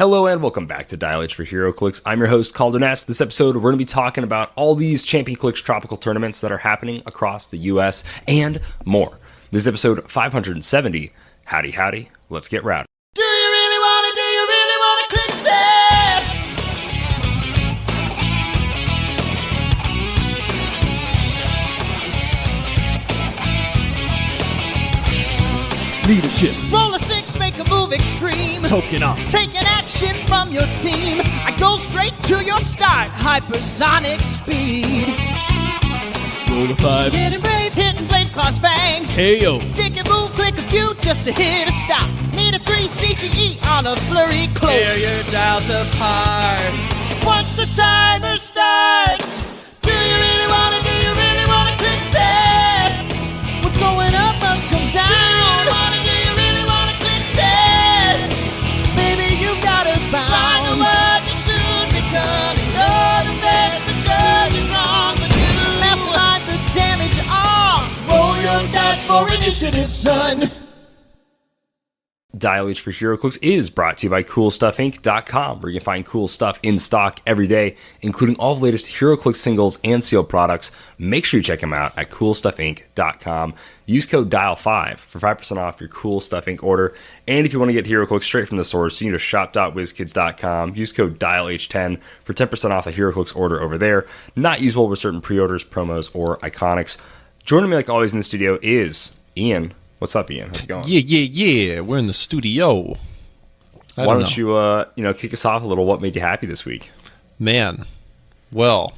Hello and welcome back to Dial H for Heroclix. I'm your host, Kalder and Ian. This episode, we're going to be talking about all these Champion Clix tropical tournaments that are happening across the U.S. and more. This is episode 570. Howdy, howdy. Let's get rowdy. Do you really wanna Clix it? Leadership, Roll a six, make a move extreme. token up, Take an action from your team. I go straight to your start, hypersonic speed. roll a 5, Getting brave, hitting blades, claws, fangs. KO, Stick and move, click a few just to hit a stop. Need a 3 CCE on a flurry close. tear your dials apart. Once the timer starts, do you really wanna Clix it? What's going up must come down. Do you really wanna Clix it? Baby, you got it found. Find the word you soon become. You're the best, the judge is wrong, but you mastermind the damage on. Roll your dice for initiative, son. Dial H for Heroclix is brought to you by CoolStuffInc.com, where you can find cool stuff in stock every day, including all the latest Heroclix singles and sealed products. Make sure you check them out at CoolStuffInc.com. Use code DIAL5 for 5% off your Cool Stuff Inc. order. And if you want to get Heroclix straight from the source, you can go to shop.wizkids.com. Use code DIALH10 for 10% off a Heroclix order over there. Not usable with certain pre-orders, promos, or iconics. Joining me like always in the studio is Ian. What's up, Ian? How's it going? Yeah. We're in the studio. Why don't you kick us off a little? What made you happy this week? Man, well,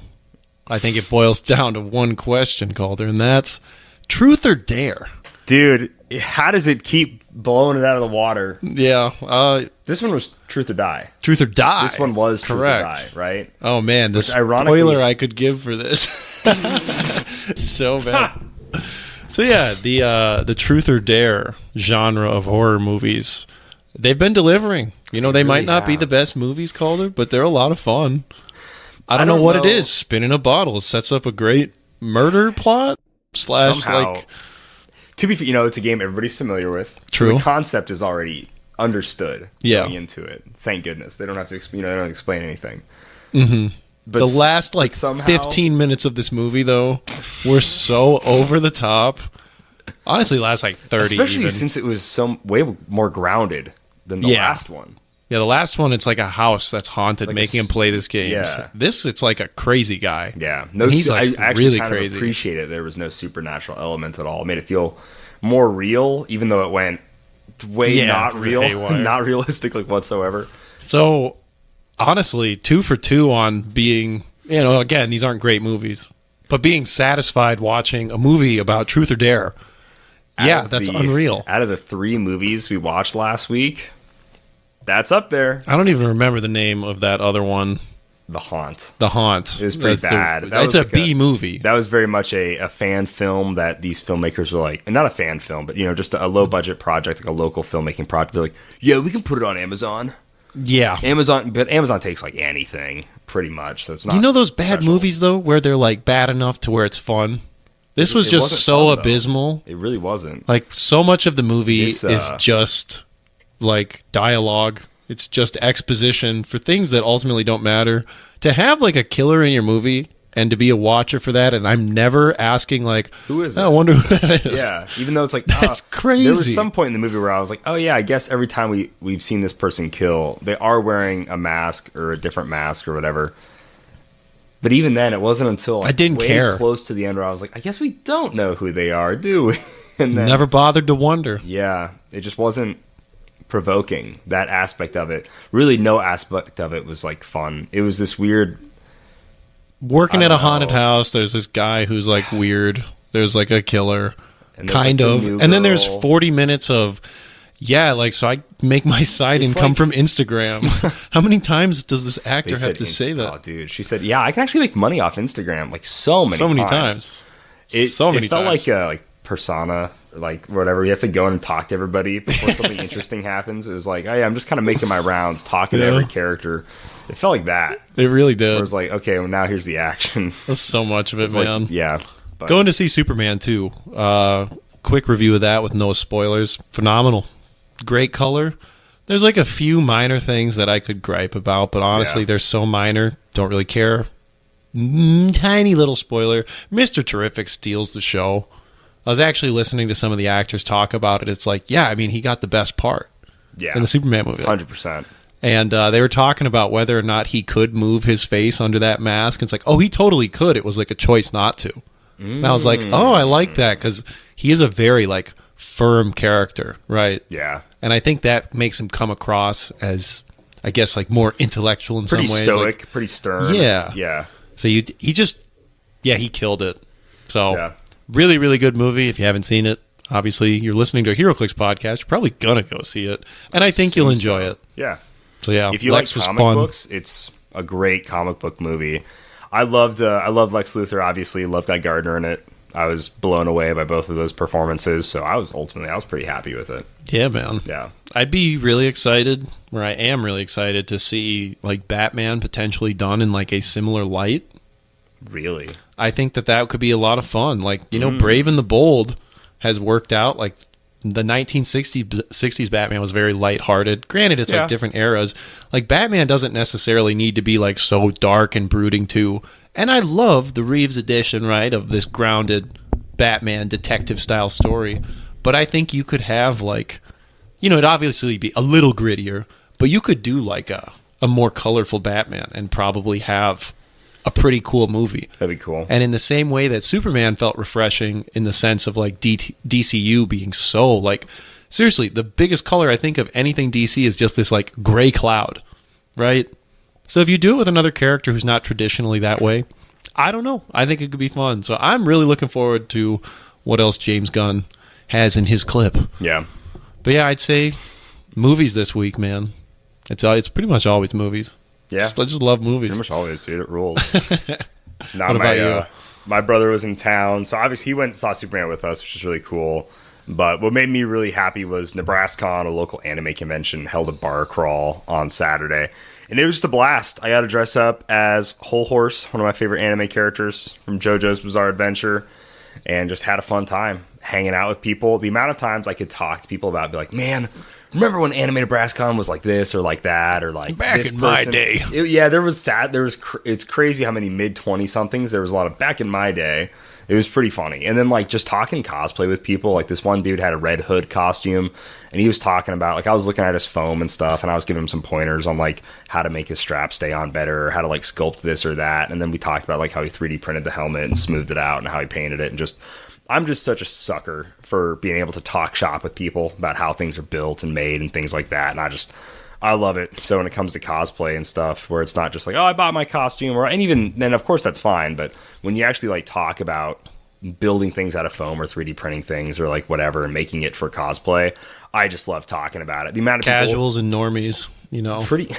I think it boils down to one question, Calder, and that's truth or dare? Dude, how does it keep blowing it out of the water? Yeah. This one was truth or die. Truth or die. This one was correct. Truth or die, right? Oh, man, the spoiler I could give for this. So bad. So yeah, the truth or dare genre of horror movies, they've been delivering. You know, they really might not be have. the best movies, Calder, but they're a lot of fun. I don't know what it is. Spin in a bottle. It sets up a great murder plot / Somehow, like. to be, it's a game everybody's familiar with. True. The concept is already understood. Yeah. Going into it. Thank goodness they don't have to. They don't explain anything. Mm-hmm. But The last somehow, 15 minutes of this movie, though, were so over the top. Honestly, last 30. especially even. since it was way more grounded than the last one. Yeah, the last one, it's like a house that's haunted, Like making him play this game. Yeah. This, it's like a crazy guy. Yeah, And he's like I actually really kind crazy. of appreciated there was no supernatural element at all. It made it feel more real, even though it went way not real, haywire. not realistic like whatsoever. So, honestly, 2 for 2 on being, again, these aren't great movies, but being satisfied watching a movie about truth or dare. Yeah, that's unreal. Out of the 3 movies we watched last week, that's up there. I don't even remember the name of that other one. The Haunt. The Haunt. It was pretty bad. That's a B movie. That was very much a fan film that these filmmakers were like, and not a fan film, but just a low budget project, like a local filmmaking project. They're like, yeah, we can put it on Amazon. Yeah. But Amazon takes like anything pretty much. So it's not. Those bad special. movies though, where they're like bad enough to where it's fun. This was It just wasn't so fun, though. abysmal. It really wasn't. Like so much of the movie This, is just like dialogue. It's just exposition for things that ultimately don't matter. To have like a killer in your movie and to be a watcher for that, and I'm never asking like, who is I that? wonder who that is. Yeah, even though it's like That's crazy. There was some point in the movie where I was like, oh yeah, I guess every time we've seen this person kill, they are wearing a mask or a different mask or whatever. But even then, it wasn't until I didn't care. close to the end where I was like, I guess we don't know who they are, do we? And then, Never bothered to wonder. yeah, it just wasn't provoking. That aspect of it, really, no aspect of it was like fun. It was this weird. Working I at a don't haunted know. house, there's this guy who's like weird. There's like a killer, And there's, kind like, the of. new And then there's girl. 40 minutes of, so I make my side It's income like- from Instagram. How many times does this actor They have said to say that? Oh, dude, she said, yeah, I can actually make money off Instagram, like so many times. It felt times. like Persona, like whatever. You have to go in and talk to everybody before something interesting happens. It was like, oh yeah, I'm just kind of making my rounds, talking to every character. It felt like that. It really It did. was like, okay, well now here's the action. That's so much of it, It's like, man. yeah. But Going to see Superman 2. Quick review of that with no spoilers. Phenomenal. Great color. There's like a few minor things that I could gripe about, but honestly, they're so minor, don't really care. Tiny little spoiler, Mr. Terrific steals the show. I was actually listening to some of the actors talk about it. It's like, yeah, I mean, he got the best part in the Superman movie. 100%. And they were talking about whether or not he could move his face under that mask. It's like, oh, he totally could. It was like a choice not to. And I was like, oh, I like that because he is a very like firm character, right? Yeah. And I think that makes him come across as, I guess, like more intellectual in pretty some ways. Stoic, like, pretty stern. Yeah. Yeah. So he killed it. So really, really good movie. If you haven't seen it, obviously you're listening to a Heroclix podcast. You're probably going to go see it. And I think you'll enjoy it. Yeah. So yeah, if you Lex like comic was fun. books, it's a great comic book movie. I loved Lex Luthor, obviously. Loved Guy Gardner in it. I was blown away by both of those performances. So I was pretty happy with it. Yeah, man. Yeah. I'd be really excited, or I am really excited to see like Batman potentially done in like a similar light. Really? I think that could be a lot of fun. Like, you know, Brave and the Bold has worked out. Like the 1960s Batman was very lighthearted. Granted, it's like different eras. Like Batman doesn't necessarily need to be like so dark and brooding too. And I love the Reeves edition, right, of this grounded Batman detective style story. But I think you could have like, you know, it'd obviously be a little grittier, but you could do like a more colorful Batman and probably have a pretty cool movie. That'd be cool. And in the same way that Superman felt refreshing in the sense of like DCU being so like, seriously, the biggest color I think of anything DC is just this like gray cloud, right? So if you do it with another character who's not traditionally that way, I don't know. I think it could be fun. So I'm really looking forward to what else James Gunn has in his clip. Yeah. But yeah, I'd say movies this week, man. It's pretty much always movies. Yeah. I just love movies. Pretty much always, dude. It rules. What about you? My brother was in town, so obviously he went and saw Superman with us, which is really cool. But what made me really happy was NebraskaCon, a local anime convention, held a bar crawl on Saturday. And it was just a blast. I got to dress up as Whole Horse, one of my favorite anime characters from JoJo's Bizarre Adventure, and just had a fun time hanging out with people. The amount of times I could talk to people about, be like, man, remember when Anime NebraskaCon was like this or like that or like back this in my person? day. It's crazy how many mid-20 somethings. There was a lot of back in my day. It was pretty funny. And then like just talking cosplay with people, like this one dude had a Red Hood costume and he was talking about, like I was looking at his foam and stuff and I was giving him some pointers on like how to make his strap stay on better or how to like sculpt this or that. And then we talked about like how he 3D printed the helmet and smoothed it out and how he painted it, and just I'm just such a sucker for being able to talk shop with people about how things are built and made and things like that. And I love it. So when it comes to cosplay and stuff, where it's not just like, oh, I bought my costume, and even then, of course, that's fine. But when you actually like talk about building things out of foam or 3D printing things or like whatever and making it for cosplay, I just love talking about it. The amount of casuals and normies, you know, pretty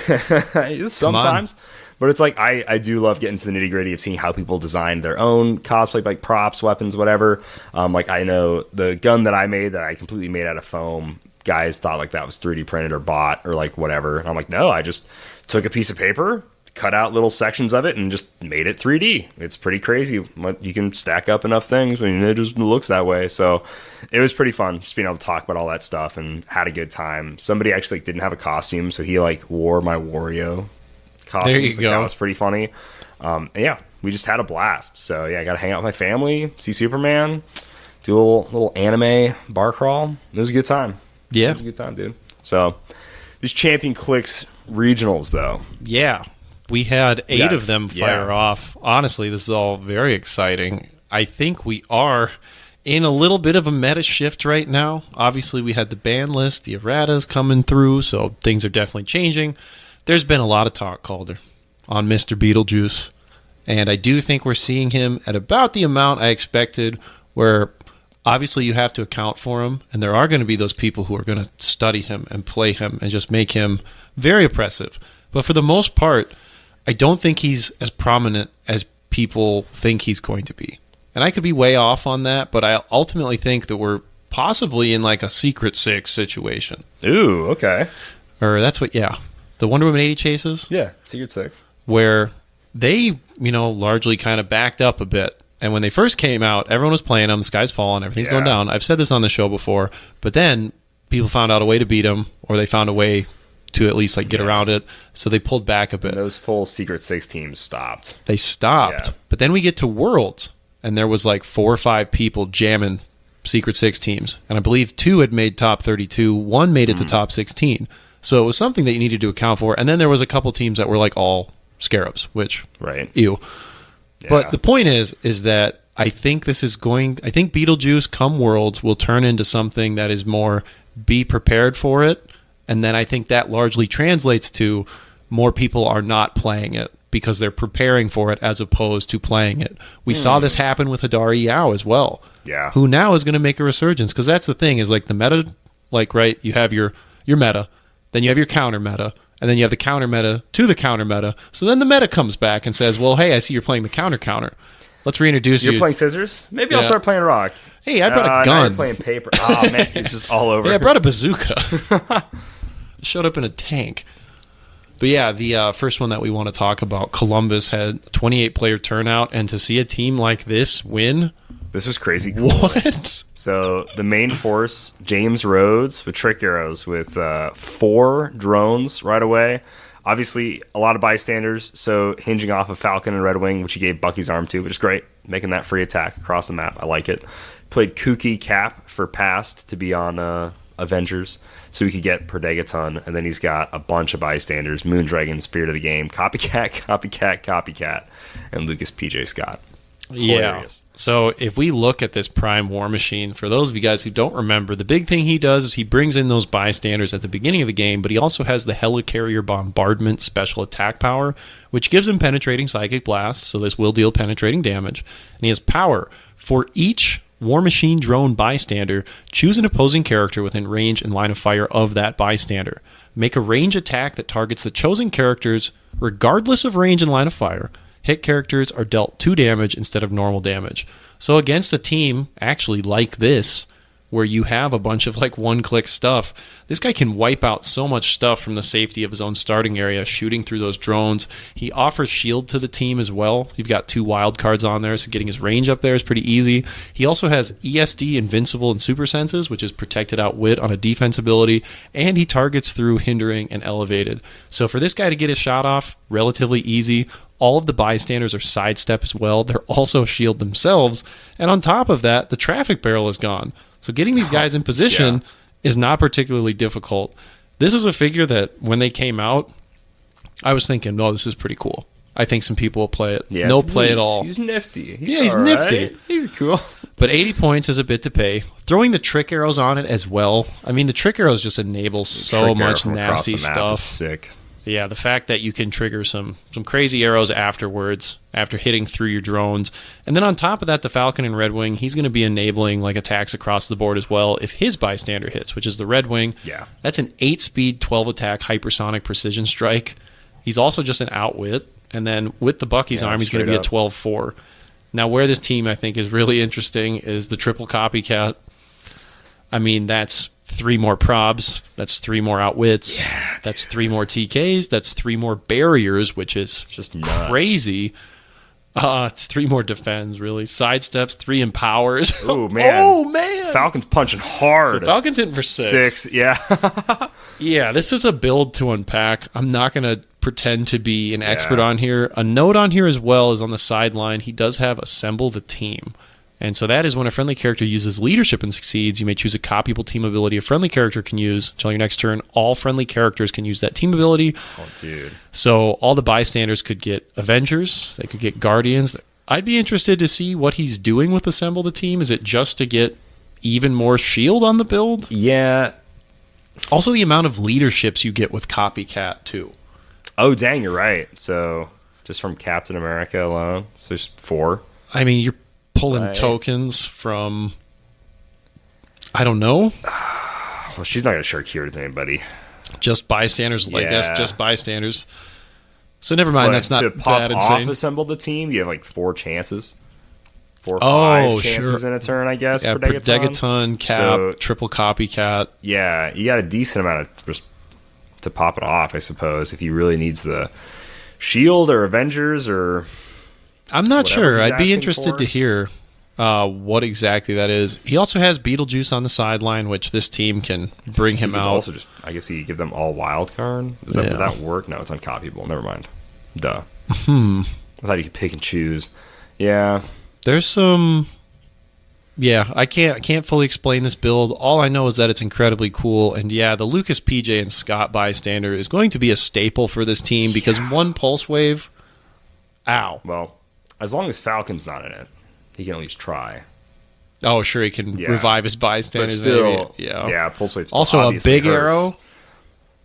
sometimes. But it's like I do love getting to the nitty gritty of seeing how people design their own cosplay, like props, weapons, whatever. Like I know the gun that I made that I completely made out of foam, guys thought like that was 3D printed or bought or like whatever. And I'm like, no, I just took a piece of paper, cut out little sections of it, and just made it 3D. It's pretty crazy. You can stack up enough things and it just looks that way. So it was pretty fun just being able to talk about all that stuff and had a good time. Somebody actually didn't have a costume, so he like wore my Wario costume. There you go. That was pretty funny. And yeah, we just had a blast. So yeah, I got to hang out with my family, see Superman, do a little anime bar crawl. It was a good time. Yeah. It was a good time, dude. So these Champion Clix regionals, though. Yeah. We had 8 of them fire off. Honestly, this is all very exciting. I think we are in a little bit of a meta shift right now. Obviously, we had the ban list, the erratas coming through, so things are definitely changing. There's been a lot of talk, Calder, on Mr. Beetlejuice, and I do think we're seeing him at about the amount I expected, where obviously you have to account for him, and there are going to be those people who are going to study him and play him and just make him very oppressive. But for the most part, I don't think he's as prominent as people think he's going to be. And I could be way off on that, but I ultimately think that we're possibly in like a Secret Six situation. Ooh, okay. Or that's what, yeah. The Wonder Woman 80 chases? Yeah, Secret Six. Where they, largely kind of backed up a bit. And when they first came out, everyone was playing them, the sky's falling, everything's going down. I've said this on the show before, but then people found out a way to beat them, or they found a way to at least like get around it. So they pulled back a bit. And those full Secret Six teams stopped. They stopped. Yeah. But then we get to Worlds, and there was like 4 or 5 people jamming Secret Six teams. And I believe 2 had made top 32. 1 made it to top 16. So it was something that you needed to account for. And then there was a couple teams that were like all Scarabs, which, ew. Yeah. But the point is that I think Beetlejuice come Worlds will turn into something that is more be prepared for it. And then I think that largely translates to more people are not playing it because they're preparing for it as opposed to playing it. We saw this happen with Hadari Yao as well. Yeah. Who now is going to make a resurgence, because that's the thing is like the meta, like, right, you have your meta, then you have your counter meta, and then you have the counter meta to the counter meta. So then the meta comes back and says, well, hey, I see you're playing the counter. Let's reintroduce you. You're playing scissors? Maybe I'll start playing rock. Hey, I brought a gun. Now you're playing paper. Oh, man, it's just all over. Hey, I brought a bazooka. Showed up in a tank. But yeah, the first one that we want to talk about, Columbus had 28-player turnout, and to see a team like this win... This was crazy cool. What? So the main force, James Rhodes with trick arrows with 4 drones right away. Obviously, a lot of bystanders, so hinging off of Falcon and Red Wing, which he gave Bucky's arm to, which is great. Making that free attack across the map. I like it. Played Kooky Cap for Past to be on Avengers, so we could get Perdegaton, and then he's got a bunch of bystanders, Moondragon, Spirit of the Game, Copycat, and Lucas PJ Scott. Hilarious. Yeah. So if we look at this Prime War Machine, for those of you guys who don't remember, the big thing he does is he brings in those bystanders at the beginning of the game, but he also has the Helicarrier Bombardment special attack power, which gives him penetrating psychic blasts, so this will deal penetrating damage. And he has power. For each War Machine drone bystander, choose an opposing character within range and line of fire of that bystander. Make a range attack that targets the chosen characters regardless of range and line of fire. Hit characters are dealt 2 damage instead of normal damage. So against a team actually like this, where you have a bunch of like one-click stuff, this guy can wipe out so much stuff from the safety of his own starting area, shooting through those drones. He offers shield to the team as well. You've got 2 wild cards on there, so getting his range up there is pretty easy. He also has ESD, Invincible, and Super Senses, which is protected outwit on a defense ability, and he targets through hindering and elevated. So for this guy to get his shot off, relatively easy. All of the bystanders are sidestep as well. They're also shield themselves. And on top of that, the traffic barrel is gone. So getting these guys in position is not particularly difficult. This is a figure that when they came out, I was thinking, no, this is pretty cool. I think some people will play it. Yeah, no play at all. He's nifty. He's nifty. He's cool. But 80 points is a bit to pay. Throwing the trick arrows on it as well. I mean, the trick arrows just enable so much nasty stuff. Sick. Yeah, the fact that you can trigger some crazy arrows afterwards, after hitting through your drones. And then on top of that, the Falcon and Red Wing, he's going to be enabling like attacks across the board as well if his bystander hits, which is the Red Wing. Yeah. That's an 8-speed, 12-attack hypersonic precision strike. He's also just an outwit. And then with the Bucky's arm, he's going to be a 12-4. Now, where this team, I think, is really interesting is the triple copycat. I mean, that's 3 more probs, that's 3 more outwits, that's 3 more TKs, that's 3 more barriers, which is just nuts. Crazy. It's 3 more defends, really. Sidesteps, 3 empowers. Oh, man. Oh, man. Falcon's punching hard. So Falcon's hitting for 6. 6, yeah. Yeah, this is a build to unpack. I'm not going to pretend to be an expert on here. A note on here as well is on the sideline, he does have Assemble the Team. And so that is when a friendly character uses leadership and succeeds, you may choose a copyable team ability a friendly character can use until your next turn. All friendly characters can use that team ability. Oh, dude. So all the bystanders could get Avengers. They could get Guardians. I'd be interested to see what he's doing with Assemble the Team. Is it just to get even more shield on the build? Yeah. Also the amount of leaderships you get with Copycat, too. Oh, dang, you're right. So just from Captain America alone, so there's 4. I mean, you're pulling tokens from, I don't know. Well, she's not going to shirk here with anybody. Just bystanders, I guess, just bystanders. So never mind, that's not to pop that off insane. Assemble the Team, you have like 4 chances. 4 or 5 chances in a turn, I guess, yeah, for Degaton, Cap, so, triple Copycat. Yeah, you got a decent amount of just to pop it off, I suppose, if he really needs the shield or Avengers or... I'm not sure. he's I'd be asking interested for. to hear. what exactly that is. He also has Beetlejuice on the sideline, which this team can bring him out. Also, just I guess he give them all wild card. Does that work? No, it's uncopyable. Never mind. Duh. I thought you could pick and choose. Yeah. There's some. Yeah, I can't fully explain this build. All I know is that it's incredibly cool, and yeah, the Lucas, PJ, and Scott bystander is going to be a staple for this team because one pulse wave. Ow. Well, as long as Falcon's not in it, he can at least try. Oh, sure, he can revive his bystanders. But still, maybe. yeah, pulse wave. Also, a big arrow.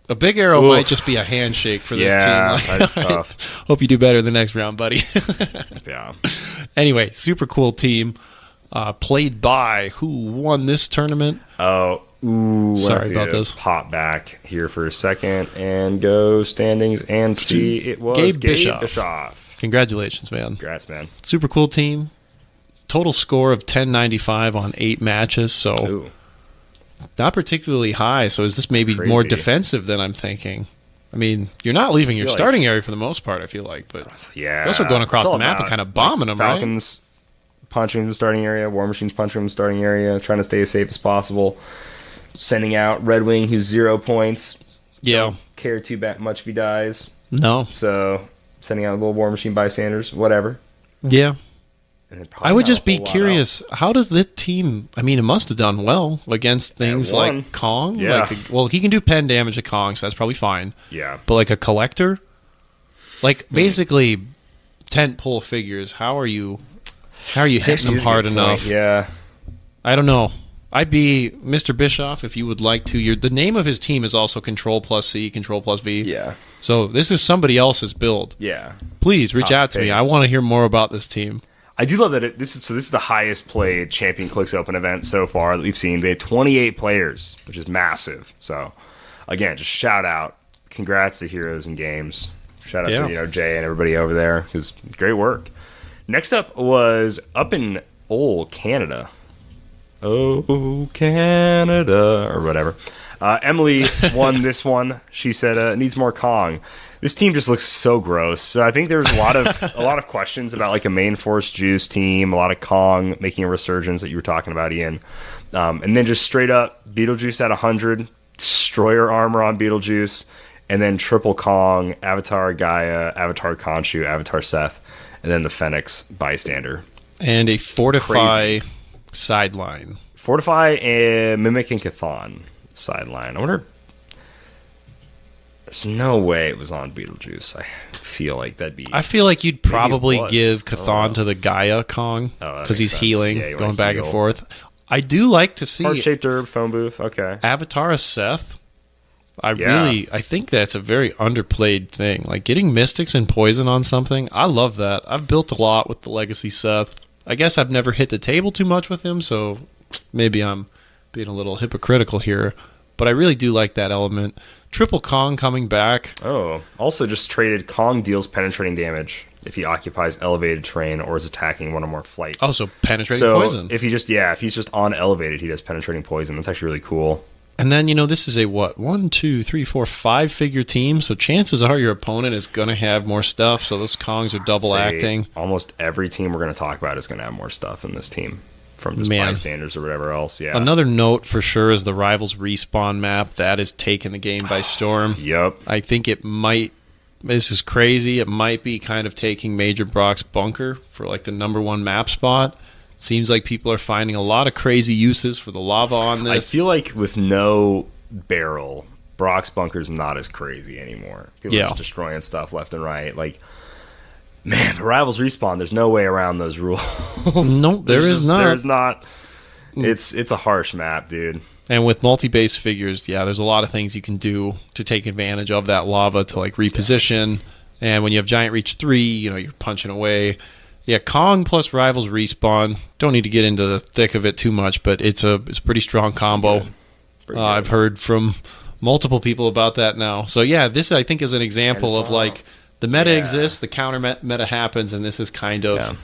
A big arrow might just be a handshake for this team. Yeah, that's tough. Hope you do better the next round, buddy. Yeah. Anyway, super cool team. Played by who won this tournament? Oh, sorry about this. Pop back here for a second and go standings and see. It was Gabe Bischoff. Bischoff. Congratulations, man. Congrats, man. Super cool team. Total score of 1095 on 8 matches, so not particularly high. So is this maybe more defensive than I'm thinking? I mean, you're not leaving your starting area for the most part, I feel like, but yeah, you're also going across the map and kind of bombing them, Falcons punching the starting area, War Machine's punching the starting area, trying to stay as safe as possible. Sending out Red Wing, who's 0 points. Yeah. Don't care too much if he dies. No. So, sending out a little War Machine bystanders, whatever. Yeah. I would just be curious, out. How does this team, I mean, it must have done well against things like Kong. Yeah. Well, he can do pen damage to Kong, so that's probably fine. Yeah. But like a collector? Like, basically, tent pole figures, how are you hitting them hard enough? Yeah. I don't know. I'd be Mr. Bischoff if you would like to. The name of his team is also Control plus C, Control plus V. Yeah. So this is somebody else's build. Yeah. Please reach out to me. I want to hear more about this team. I do love that this is the highest played Champion Clix Open event so far that we've seen. They had 28 players, which is massive. So again, just shout out, congrats to Heroes and Games. Shout out to Jay and everybody over there, because great work. Next up was up in old Canada. Oh, Canada, or whatever. Emily won this one. She said it needs more Kong. This team just looks so gross. So I think there's a lot of questions about like a main force juice team, a lot of Kong making a resurgence that you were talking about, Ian, and then just straight up Beetlejuice at 100, Destroyer armor on Beetlejuice, and then triple Kong, Avatar Gaia, Avatar Khonshu, Avatar Seth, and then the Phoenix bystander and a Fortify sideline. Fortify and Mimic and Chthon sideline. I wonder. There's no way it was on Beetlejuice. I feel like that'd be. I feel like you'd probably give Chthon to the Gaia Kong because he's healing, going back and forth. I do like to see heart-shaped herb, phone booth. Okay. Avatar of Seth. I think that's a very underplayed thing. Like getting Mystics and Poison on something. I love that. I've built a lot with the Legacy Seth. I guess I've never hit the table too much with him, so maybe I'm being a little hypocritical here. But I really do like that element. Triple Kong coming back. Oh, also just traded Kong deals penetrating damage if he occupies elevated terrain or is attacking one or more flight. Oh, so penetrating poison. If he's just on elevated, he does penetrating poison. That's actually really cool. And then, this is a 1, 2, 3, 4, 5-figure team, so chances are your opponent is going to have more stuff, so those Kongs are double acting. Almost every team we're going to talk about is going to have more stuff in this team from just bystanders or whatever else. Yeah. Another note for sure is the Rivals Respawn map. That has taken the game by storm. Yep. I think it might, this is crazy, it might be kind of taking Major Brock's bunker for like the #1 map spot. Seems like people are finding a lot of crazy uses for the lava on this. I feel like with no barrel, Brock's bunker's not as crazy anymore. People are just destroying stuff left and right. Like, man, the Rivals Respawn, there's no way around those rules. Nope, there's not. There's not. It's a harsh map, dude. And with multi-base figures, there's a lot of things you can do to take advantage of that lava to like reposition. Yeah. And when you have Giant Reach 3, you're punching away. Yeah, Kong plus Rivals Respawn. Don't need to get into the thick of it too much, but it's a pretty strong combo. Pretty I've heard from multiple people about that now. So yeah, this I think is an example of like the meta exists, the counter meta happens, and this is kind of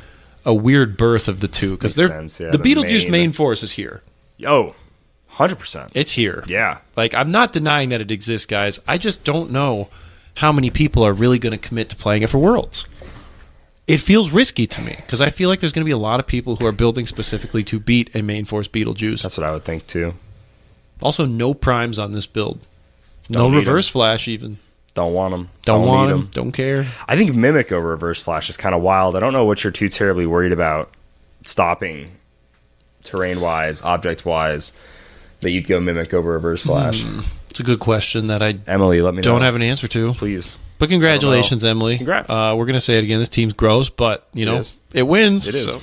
a weird birth of the two because the Beetlejuice main force is here. Oh, 100%. It's here. Yeah. Like I'm not denying that it exists, guys. I just don't know how many people are really going to commit to playing it for Worlds. it feels risky to me because I feel like there's going to be a lot of people who are building specifically to beat a main force Beetlejuice. That's what I would think too. Also, no primes on this build. Don't No need reverse 'em. flash even. Don't want them. Don't want need them. Don't care. I think Mimic over Reverse Flash is kind of wild. I don't know what you're too terribly worried about stopping terrain-wise, object-wise, that you'd go Mimic over Reverse Flash. It's a good question that I Emily, let me know. don't have an answer to. Please. But congratulations, Emily. Congrats. We're going to say it again. This team's gross, but, it wins. It is. So.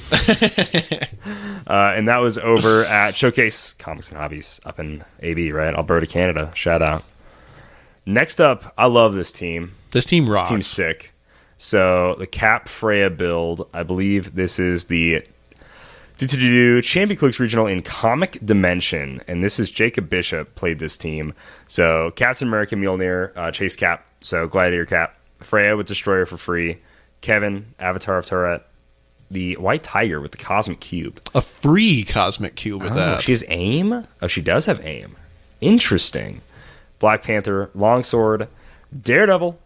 And that was over at Showcase Comics and Hobbies up in AB, right? Alberta, Canada. Shout out. Next up, I love this team. This team rocks. This team's sick. So the Cap Freya build, I believe this is the Champion Clix Regional in Comic Dimension, and this is Jacob Bishop played this team. So Captain America Mjolnir, Chase Cap, so Gladiator Cap, Freya with Destroyer for free, Kevin, Avatar of Turret, the White Tiger with the Cosmic Cube. A free Cosmic Cube with that. She has aim? Oh, she does have aim. Interesting. Black Panther, Longsword, Daredevil,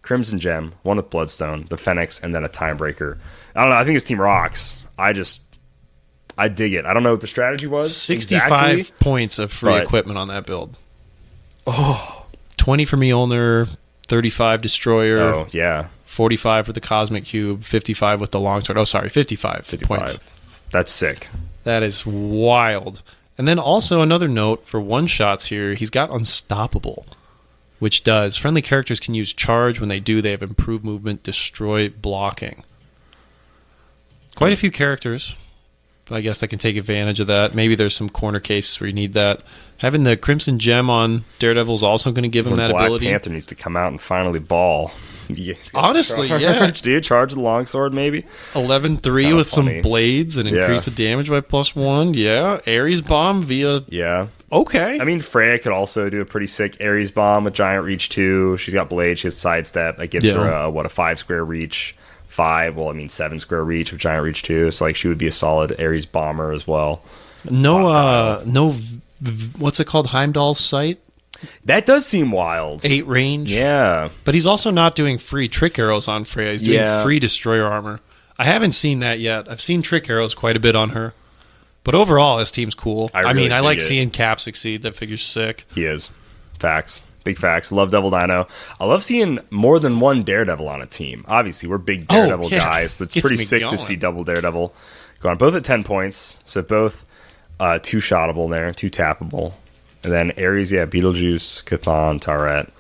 Crimson Gem, one with Bloodstone, the Phoenix, and then a Timebreaker. I don't know. I think this team rocks. I dig it. I don't know what the strategy was. 65 exactly, points of free equipment on that build. 20 for Mjolnir, 35 Destroyer. Oh, yeah. 45 for the Cosmic Cube, 55 with the Longsword. Oh, sorry, 55 points. That's sick. That is wild. And then also another note for one-shots here, he's got Unstoppable, which does. Friendly characters can use Charge. When they do, they have improved movement, Destroy, Blocking. Quite a few characters, but I guess I can take advantage of that. Maybe there's some corner cases where you need that. Having the Crimson Gem on Daredevil is also going to give him that Black ability. Panther needs to come out and finally ball. Honestly, charge. yeah. Dude, charge the Longsword, maybe? 11-3 with funny. some blades and increase the damage by +1. Yeah. Ares Bomb via... Yeah. Okay. I mean, Freya could also do a pretty sick Ares Bomb with Giant Reach too. She's got Blade. She has Sidestep. That gives her a 5-square reach. 7-square reach with Giant Reach too. So, she would be a solid Ares Bomber as well. No, what's it called? Heimdall's Sight? That does seem wild. 8 range. Yeah. But he's also not doing free trick arrows on Freya. He's doing free Destroyer armor. I haven't seen that yet. I've seen trick arrows quite a bit on her. But overall, this team's cool. I like seeing Cap succeed. That figure's sick. He is. Facts. Big facts. Love Devil Dino. I love seeing more than one Daredevil on a team. Obviously, we're big Daredevil guys. That's pretty sick to see double Daredevil go on. Both at 10 points. So both 2-shottable there, 2-tappable. And then Ares, Beetlejuice, Chthon, Turret.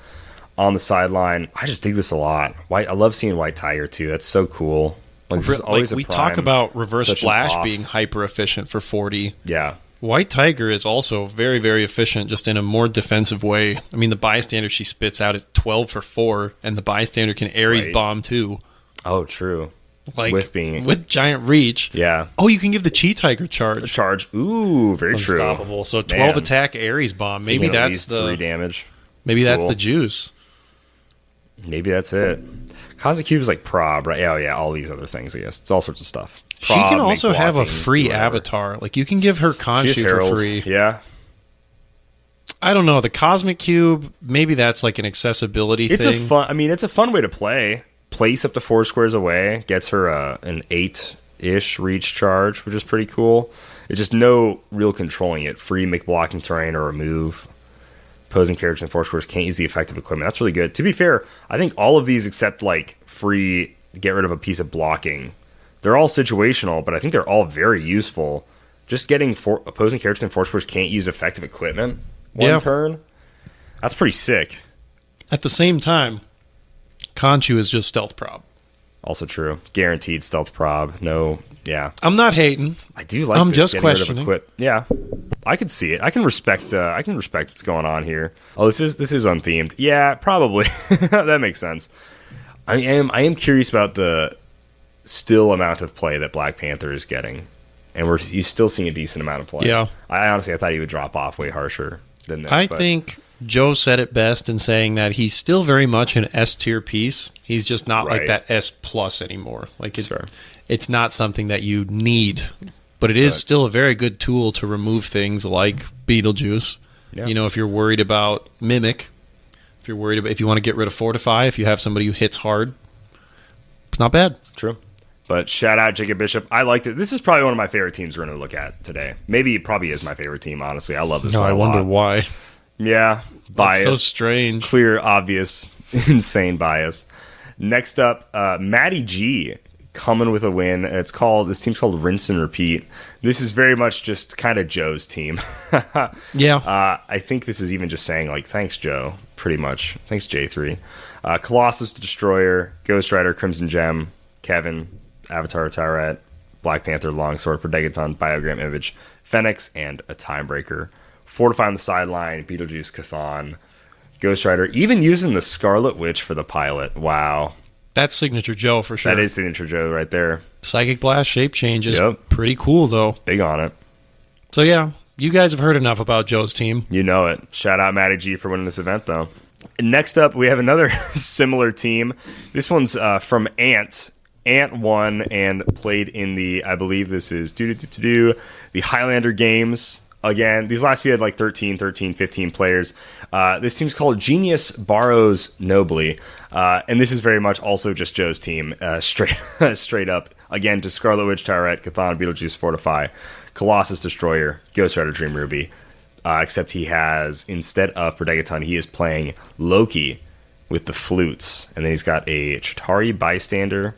On the sideline, I just dig this a lot. I love seeing White Tiger too. That's so cool. We talk about Reverse Flash being hyper efficient for 40. Yeah. White Tiger is also very, very efficient, just in a more defensive way. I mean, the bystander she spits out is 12 for 4, and the bystander can Ares bomb too. Oh, true. With Giant Reach. Yeah. Oh, you can give the Chi Tiger charge. Ooh, very Unstoppable. true. So 12 attack Ares bomb. Maybe that's the 3 damage. Maybe that's the juice. Maybe that's it. Cosmic Cube is like prob, right? Oh yeah, all these other things. I guess it's all sorts of stuff. She can also have a free avatar. You can give her Khonshu for free. Yeah. I don't know. The Cosmic Cube, maybe that's like an accessibility thing. It's a fun way to play. Place up to 4 squares away gets her an 8-ish reach charge, which is pretty cool. It's just no real controlling it. Free make blocking terrain or remove. Opposing characters in 4 squares can't use the effective equipment. That's really good. To be fair, I think all of these except free get rid of a piece of blocking, they're all situational, but I think they're all very useful. Just getting opposing characters in 4 squares can't use effective equipment one turn. That's pretty sick. At the same time, Khonshu is just stealth prob. Also true. Guaranteed stealth prob. No, yeah. I'm not hating. I do like. I'm just questioning. Yeah, I can see it. I can respect. What's going on here. Oh, this is unthemed. Yeah, probably. That makes sense. I am curious about the still amount of play that Black Panther is getting, and you're still seeing a decent amount of play. Yeah. I thought he would drop off way harsher than this. I think Joe said it best in saying that he's still very much an S tier piece. He's just not like that S plus anymore. It's not something that you need, but it is still a very good tool to remove things like Beetlejuice. Yeah. If you're worried about Mimic, if you want to get rid of Fortify, if you have somebody who hits hard, not bad. True. But shout out Jacob Bishop. I liked it. This is probably one of my favorite teams we're going to look at today. Maybe it probably is my favorite team, honestly. I love this one I a wonder lot. why. Yeah. Bias. That's so strange. Clear, obvious, insane bias. Next up, Matty G coming with a win. This team's called Rinse and Repeat. This is very much just kind of Joe's team. Yeah. I think this is even just saying, like, thanks, Joe, pretty much. Thanks, J3. Colossus Destroyer, Ghost Rider, Crimson Gem, Kevin, Avatar Tyrant, Black Panther, Longsword, Prodegaton, Biogram Image, Phoenix, and a Timebreaker. Fortify on the sideline, Beetlejuice, Chthon, Ghost Rider, even using the Scarlet Witch for the pilot. Wow. That's Signature Joe for sure. That is Signature Joe right there. Psychic Blast, shape changes. Yep. Pretty cool, though. Big on it. So, yeah, you guys have heard enough about Joe's team. You know it. Shout out Matty G for winning this event, though. Next up, we have another similar team. This one's from Ant. Ant won and played in the, I believe this is the Highlander Games. Again, these last few had like 13, 15 players. This team's called Genius Borrows Nobly. And this is very much also just Joe's team, straight up. Again, to Scarlet Witch, Tyrant, Chthon, Beetlejuice, Fortify, Colossus Destroyer, Ghost Rider, Dream Ruby. Except he has, instead of Prodegaton, he is playing Loki with the flutes. And then he's got a Chitauri Bystander,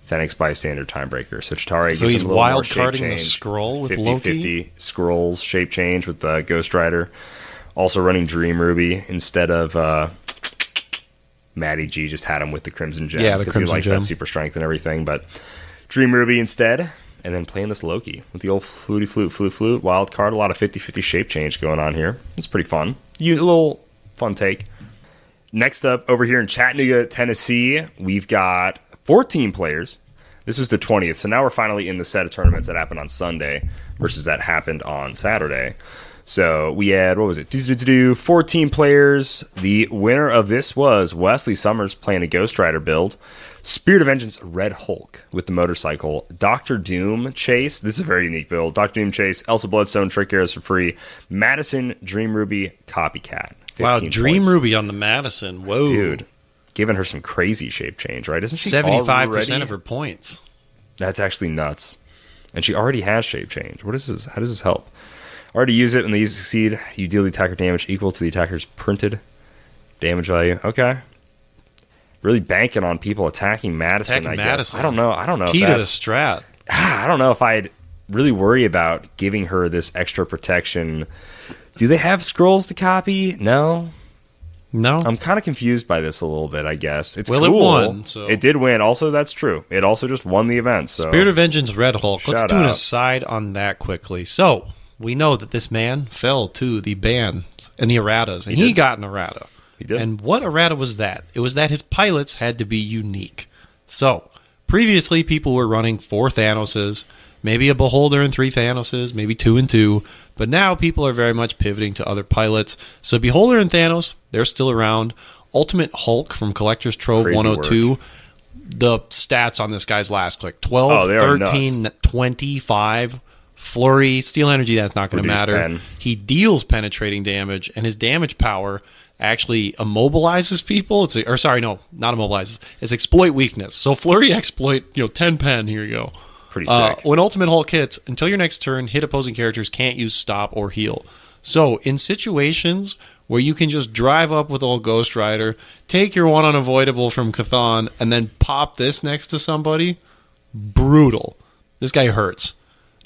Phoenix Bystander, Timebreaker. So Chitauri so gives he's him a little more wild shape carding change. the scroll with 50, Loki. 50 scrolls, shape change with Ghost Rider. Also running Dream Ruby instead of Matty G. Just had him with the Crimson Gem. Yeah, the because he Crimson likes Gem. that super strength and everything. But Dream Ruby instead. And then playing this Loki with the old flute, wild card. A lot of 50-50 shape change going on here. It's pretty fun. A little fun take. Next up, over here in Chattanooga, Tennessee, we've got 14 players. This was the 20th, so now we're finally in the set of tournaments that happened on Sunday versus that happened on Saturday. So we had, 14 players. The winner of this was Wesley Summers playing a Ghost Rider build. Spirit of Vengeance Red Hulk with the motorcycle. Dr. Doom Chase. This is a very unique build. Dr. Doom Chase, Elsa Bloodstone, Trick Arrows for free. Madison, Dream Ruby, Copycat. Wow, 15 Dream points. Ruby on the Madison. Whoa. Dude, giving her some crazy shape change, right? Isn't she 75% already? of her points. That's actually nuts. And she already has shape change. What is this? How does this help? Already use it. When they succeed, you deal the attacker damage equal to the attacker's printed damage value. Okay. Really banking on people attacking Madison, I guess. I don't know. Key to the strat. I don't know if I'd really worry about giving her this extra protection. Do they have scrolls to copy? No. I'm kind of confused by this a little bit, I guess. It's cool. It won. So. It did win. Also, that's true. It also just won the event. So. Spirit of Vengeance Red Hulk. Let's do an out. aside on that quickly. So, we know that this man fell to the bans and the erratas, and he got an errata. He did. And what errata was that? It was that his pilots had to be unique. So, previously people were running 4 Thanoses, maybe a Beholder and 3 Thanoses, maybe 2 and 2, but now people are very much pivoting to other pilots. So Beholder and Thanos, they're still around. Ultimate Hulk from Collector's Trove Crazy 102. work. The stats on this guy's last click, 12, they are 13, nuts. 25. Flurry, Steel Energy, that's not going to matter. Pen. He deals penetrating damage, and his damage power actually immobilizes people. Not immobilizes. It's exploit weakness. So Flurry exploit, 10 pen, here you go. Pretty sick. When Ultimate Hulk hits, until your next turn, hit opposing characters can't use stop or heal. So in situations where you can just drive up with old Ghost Rider, take your one unavoidable from Chthon, and then pop this next to somebody, brutal. This guy hurts.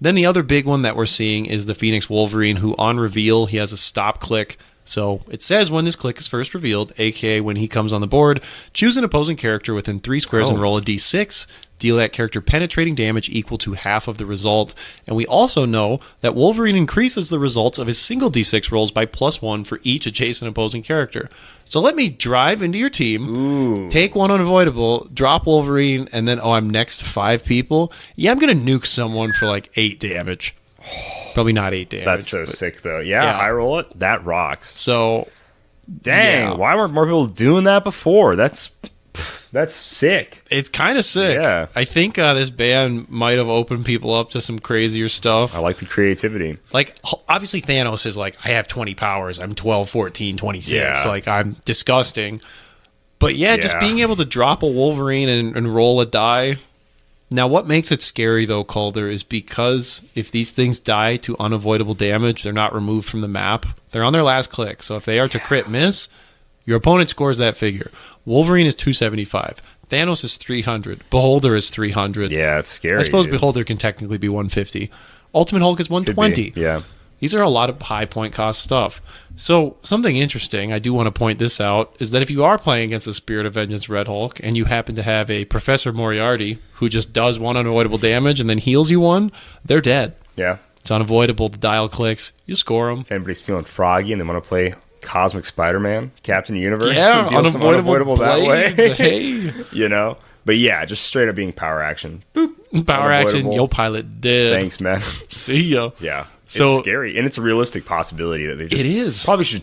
Then the other big one that we're seeing is the Phoenix Wolverine, who on reveal, he has a stop click. So it says when this click is first revealed, aka when he comes on the board, choose an opposing character within 3 squares and roll a d6. Deal that character penetrating damage equal to half of the result. And we also know that Wolverine increases the results of his single d6 rolls by +1 for each adjacent opposing character. So let me drive into your team, take one unavoidable, drop Wolverine, and then, I'm next to 5 people. Yeah, I'm going to nuke someone for like 8 damage. Probably not 8 damage. That's so sick, though. Yeah, I roll it. That rocks. So, dang, why weren't more people doing that before? That's sick. It's kind of sick. Yeah. I think this ban might have opened people up to some crazier stuff. I like the creativity. Like, obviously Thanos is like, I have 20 powers. I'm 12, 14, 26. Yeah. Like, I'm disgusting. But yeah, just being able to drop a Wolverine and roll a die. Now, what makes it scary, though, Calder, is because if these things die to unavoidable damage, they're not removed from the map. They're on their last click. So if they are to crit miss, your opponent scores that figure. Wolverine is 275. Thanos is 300. Beholder is 300. Yeah, it's scary. I suppose Beholder can technically be 150. Ultimate Hulk is 120. Yeah. These are a lot of high point cost stuff. So something interesting, I do want to point this out, is that if you are playing against the Spirit of Vengeance Red Hulk and you happen to have a Professor Moriarty who just does one unavoidable damage and then heals you one, they're dead. Yeah. It's unavoidable. The dial clicks. You score them. If anybody's feeling froggy and they want to play Cosmic Spider-Man, Captain Universe, Yeah, deal some unavoidable that way. blades. Hey. You know? But yeah, just straight up being power action. Boop. Power action. Unavoidable. Yo, pilot dead. Thanks, man. See ya. Yeah. So- it's scary. And it's a realistic possibility that they just It is. probably should,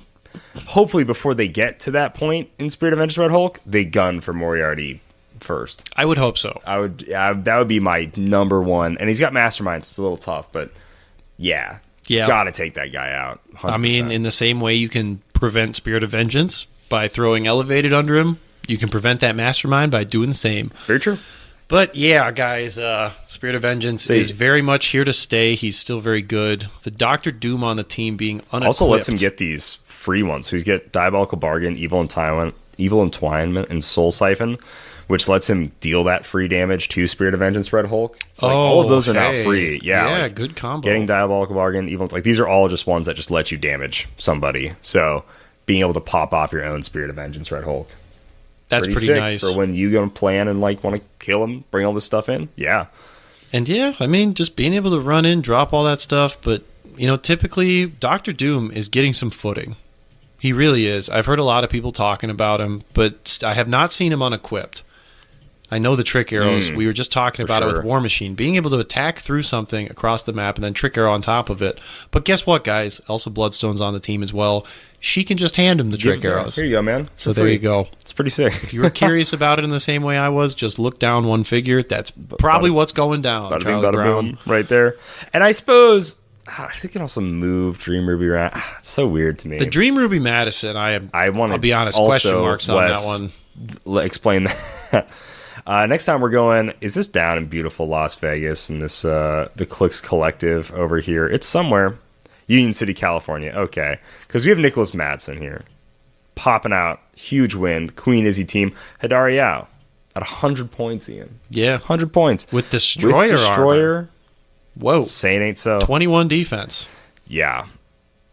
hopefully before they get to that point in Spirit of Vengeance Red Hulk, they gun for Moriarty first. I would hope so. That would be my number one. And he's got Mastermind, so it's a little tough, but yeah. Yeah. Got to take that guy out. 100%. I mean, in the same way you can prevent Spirit of Vengeance by throwing Elevated under him, you can prevent that Mastermind by doing the same. Very true. But yeah, guys, Spirit of Vengeance is very much here to stay. He's still very good. The Doctor Doom on the team being unequipped. Also lets him get these free ones. So he's get Diabolical Bargain, Evil Entwinement, and Soul Siphon, which lets him deal that free damage to Spirit of Vengeance Red Hulk. So all of those are now free. Yeah, good combo. Getting Diabolical Bargain, Evil, these are all just ones that just let you damage somebody. So being able to pop off your own Spirit of Vengeance Red Hulk. That's pretty sick nice. for when you go plan and want to kill him, bring all this stuff in. Yeah. And yeah, I mean, just being able to run in, drop all that stuff. But, typically Doctor Doom is getting some footing. He really is. I've heard a lot of people talking about him, but I have not seen him unequipped. I know the trick arrows. We were just talking about it with War Machine. Being able to attack through something across the map and then trick arrow on top of it. But guess what, guys? Elsa Bloodstone's on the team as well. She can just hand him the trick arrows. Here you go, man. So there you go. It's pretty sick. If you were curious about it in the same way I was, just look down one figure. That's probably what's going down. Bada bing, Charlie bada Brown. boom, right there. And I suppose I think it can also move Dream Ruby around. It's so weird to me. The Dream Ruby Madison, I'll be honest, question marks on that one. Explain that. Next time we're going, is this down in beautiful Las Vegas in this the Clix Collective over here? It's somewhere. Union City, California. Okay. Because we have Nicholas Madsen here. Popping out. Huge win. Queen Izzy team. Hadari Yao at 100 points, Ian. Yeah. 100 points. With Destroyer armor. Whoa. Saying ain't so. 21 defense. Yeah.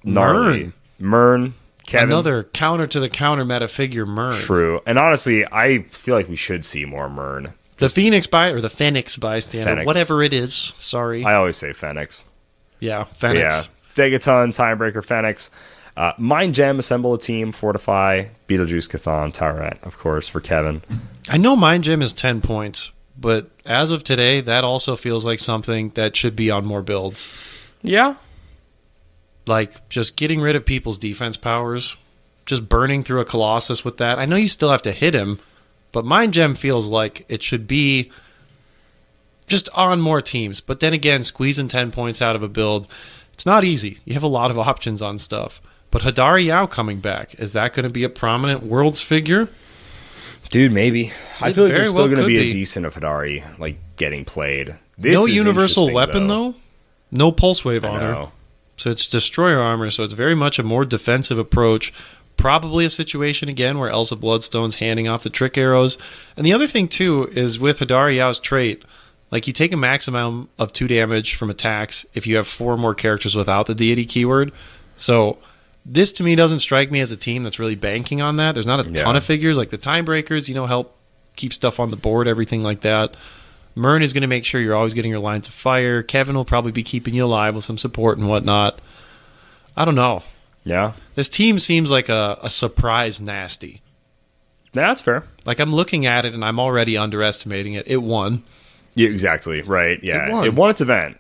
Gnarly. Mern. Kevin. Another counter to the counter meta figure, Mern. True. And honestly, I feel like we should see more Mern. The Phoenix bystander, Phoenix. whatever it is. Sorry. I always say Phoenix. Yeah, Phoenix. Yeah. Degaton, Timebreaker, Phoenix. Mind Gem, assemble a team, Fortify, Beetlejuice, Chthon, Tyrant, of course, for Kevin. I know Mind Gem is 10 points, but as of today, that also feels like something that should be on more builds. Yeah. Like, just getting rid of people's defense powers, just burning through a Colossus with that. I know you still have to hit him, but Mind Gem feels like it should be just on more teams. But then again, squeezing 10 points out of a build, it's not easy. You have a lot of options on stuff. But Hadari Yao coming back, is that going to be a prominent Worlds figure? Dude, maybe. I feel like there's still going to be be a decent of Hadari getting played. No universal weapon, though. No pulse wave on her. know. So it's destroyer armor, so it's very much a more defensive approach. Probably a situation, again, where Elsa Bloodstone's handing off the trick arrows. And the other thing, too, is with Hadari Yao's trait, you take a maximum of 2 damage from attacks if you have 4 more characters without the deity keyword. So this, to me, doesn't strike me as a team that's really banking on that. There's not a ton of figures. Like the Timebreakers, help keep stuff on the board, everything like that. Mern is going to make sure you're always getting your lines of fire. Kevin will probably be keeping you alive with some support and whatnot. I don't know. Yeah. This team seems like a surprise nasty. Yeah, that's fair. I'm looking at it and I'm already underestimating it. It won. Yeah, exactly. Right. Yeah. It won its event.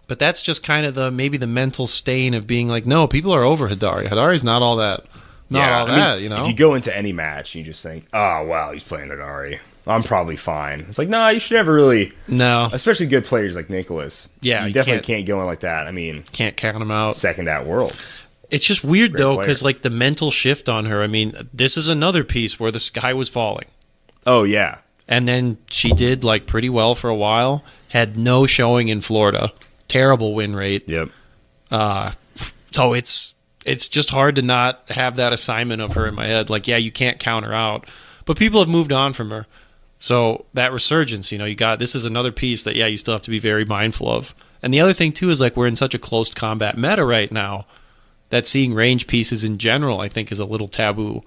But that's just kind of maybe the mental stain of being no, people are over Hadari. Hadari's not all that. If you go into any match, you just think, oh, wow, he's playing Hadari. I'm probably fine. It's no, you should never really. No. Especially good players like Nicholas. Yeah. You definitely can't go in like that. I mean, can't count him out. Second at Worlds. It's just weird, though, player. because, like, the mental shift on her. I mean, this is another piece where the sky was falling. Oh, yeah. And then she did, like, pretty well for a while. Had no showing in Florida. Terrible win rate. Yep. So it's just hard to not have that assignment of her in my head. Like, yeah, you can't count her out. But people have moved on from her. So that resurgence, this is another piece that, yeah, you still have to be very mindful of. And the other thing, too, is, like, we're in such a close combat meta right now that seeing range pieces in general, I think, is a little taboo,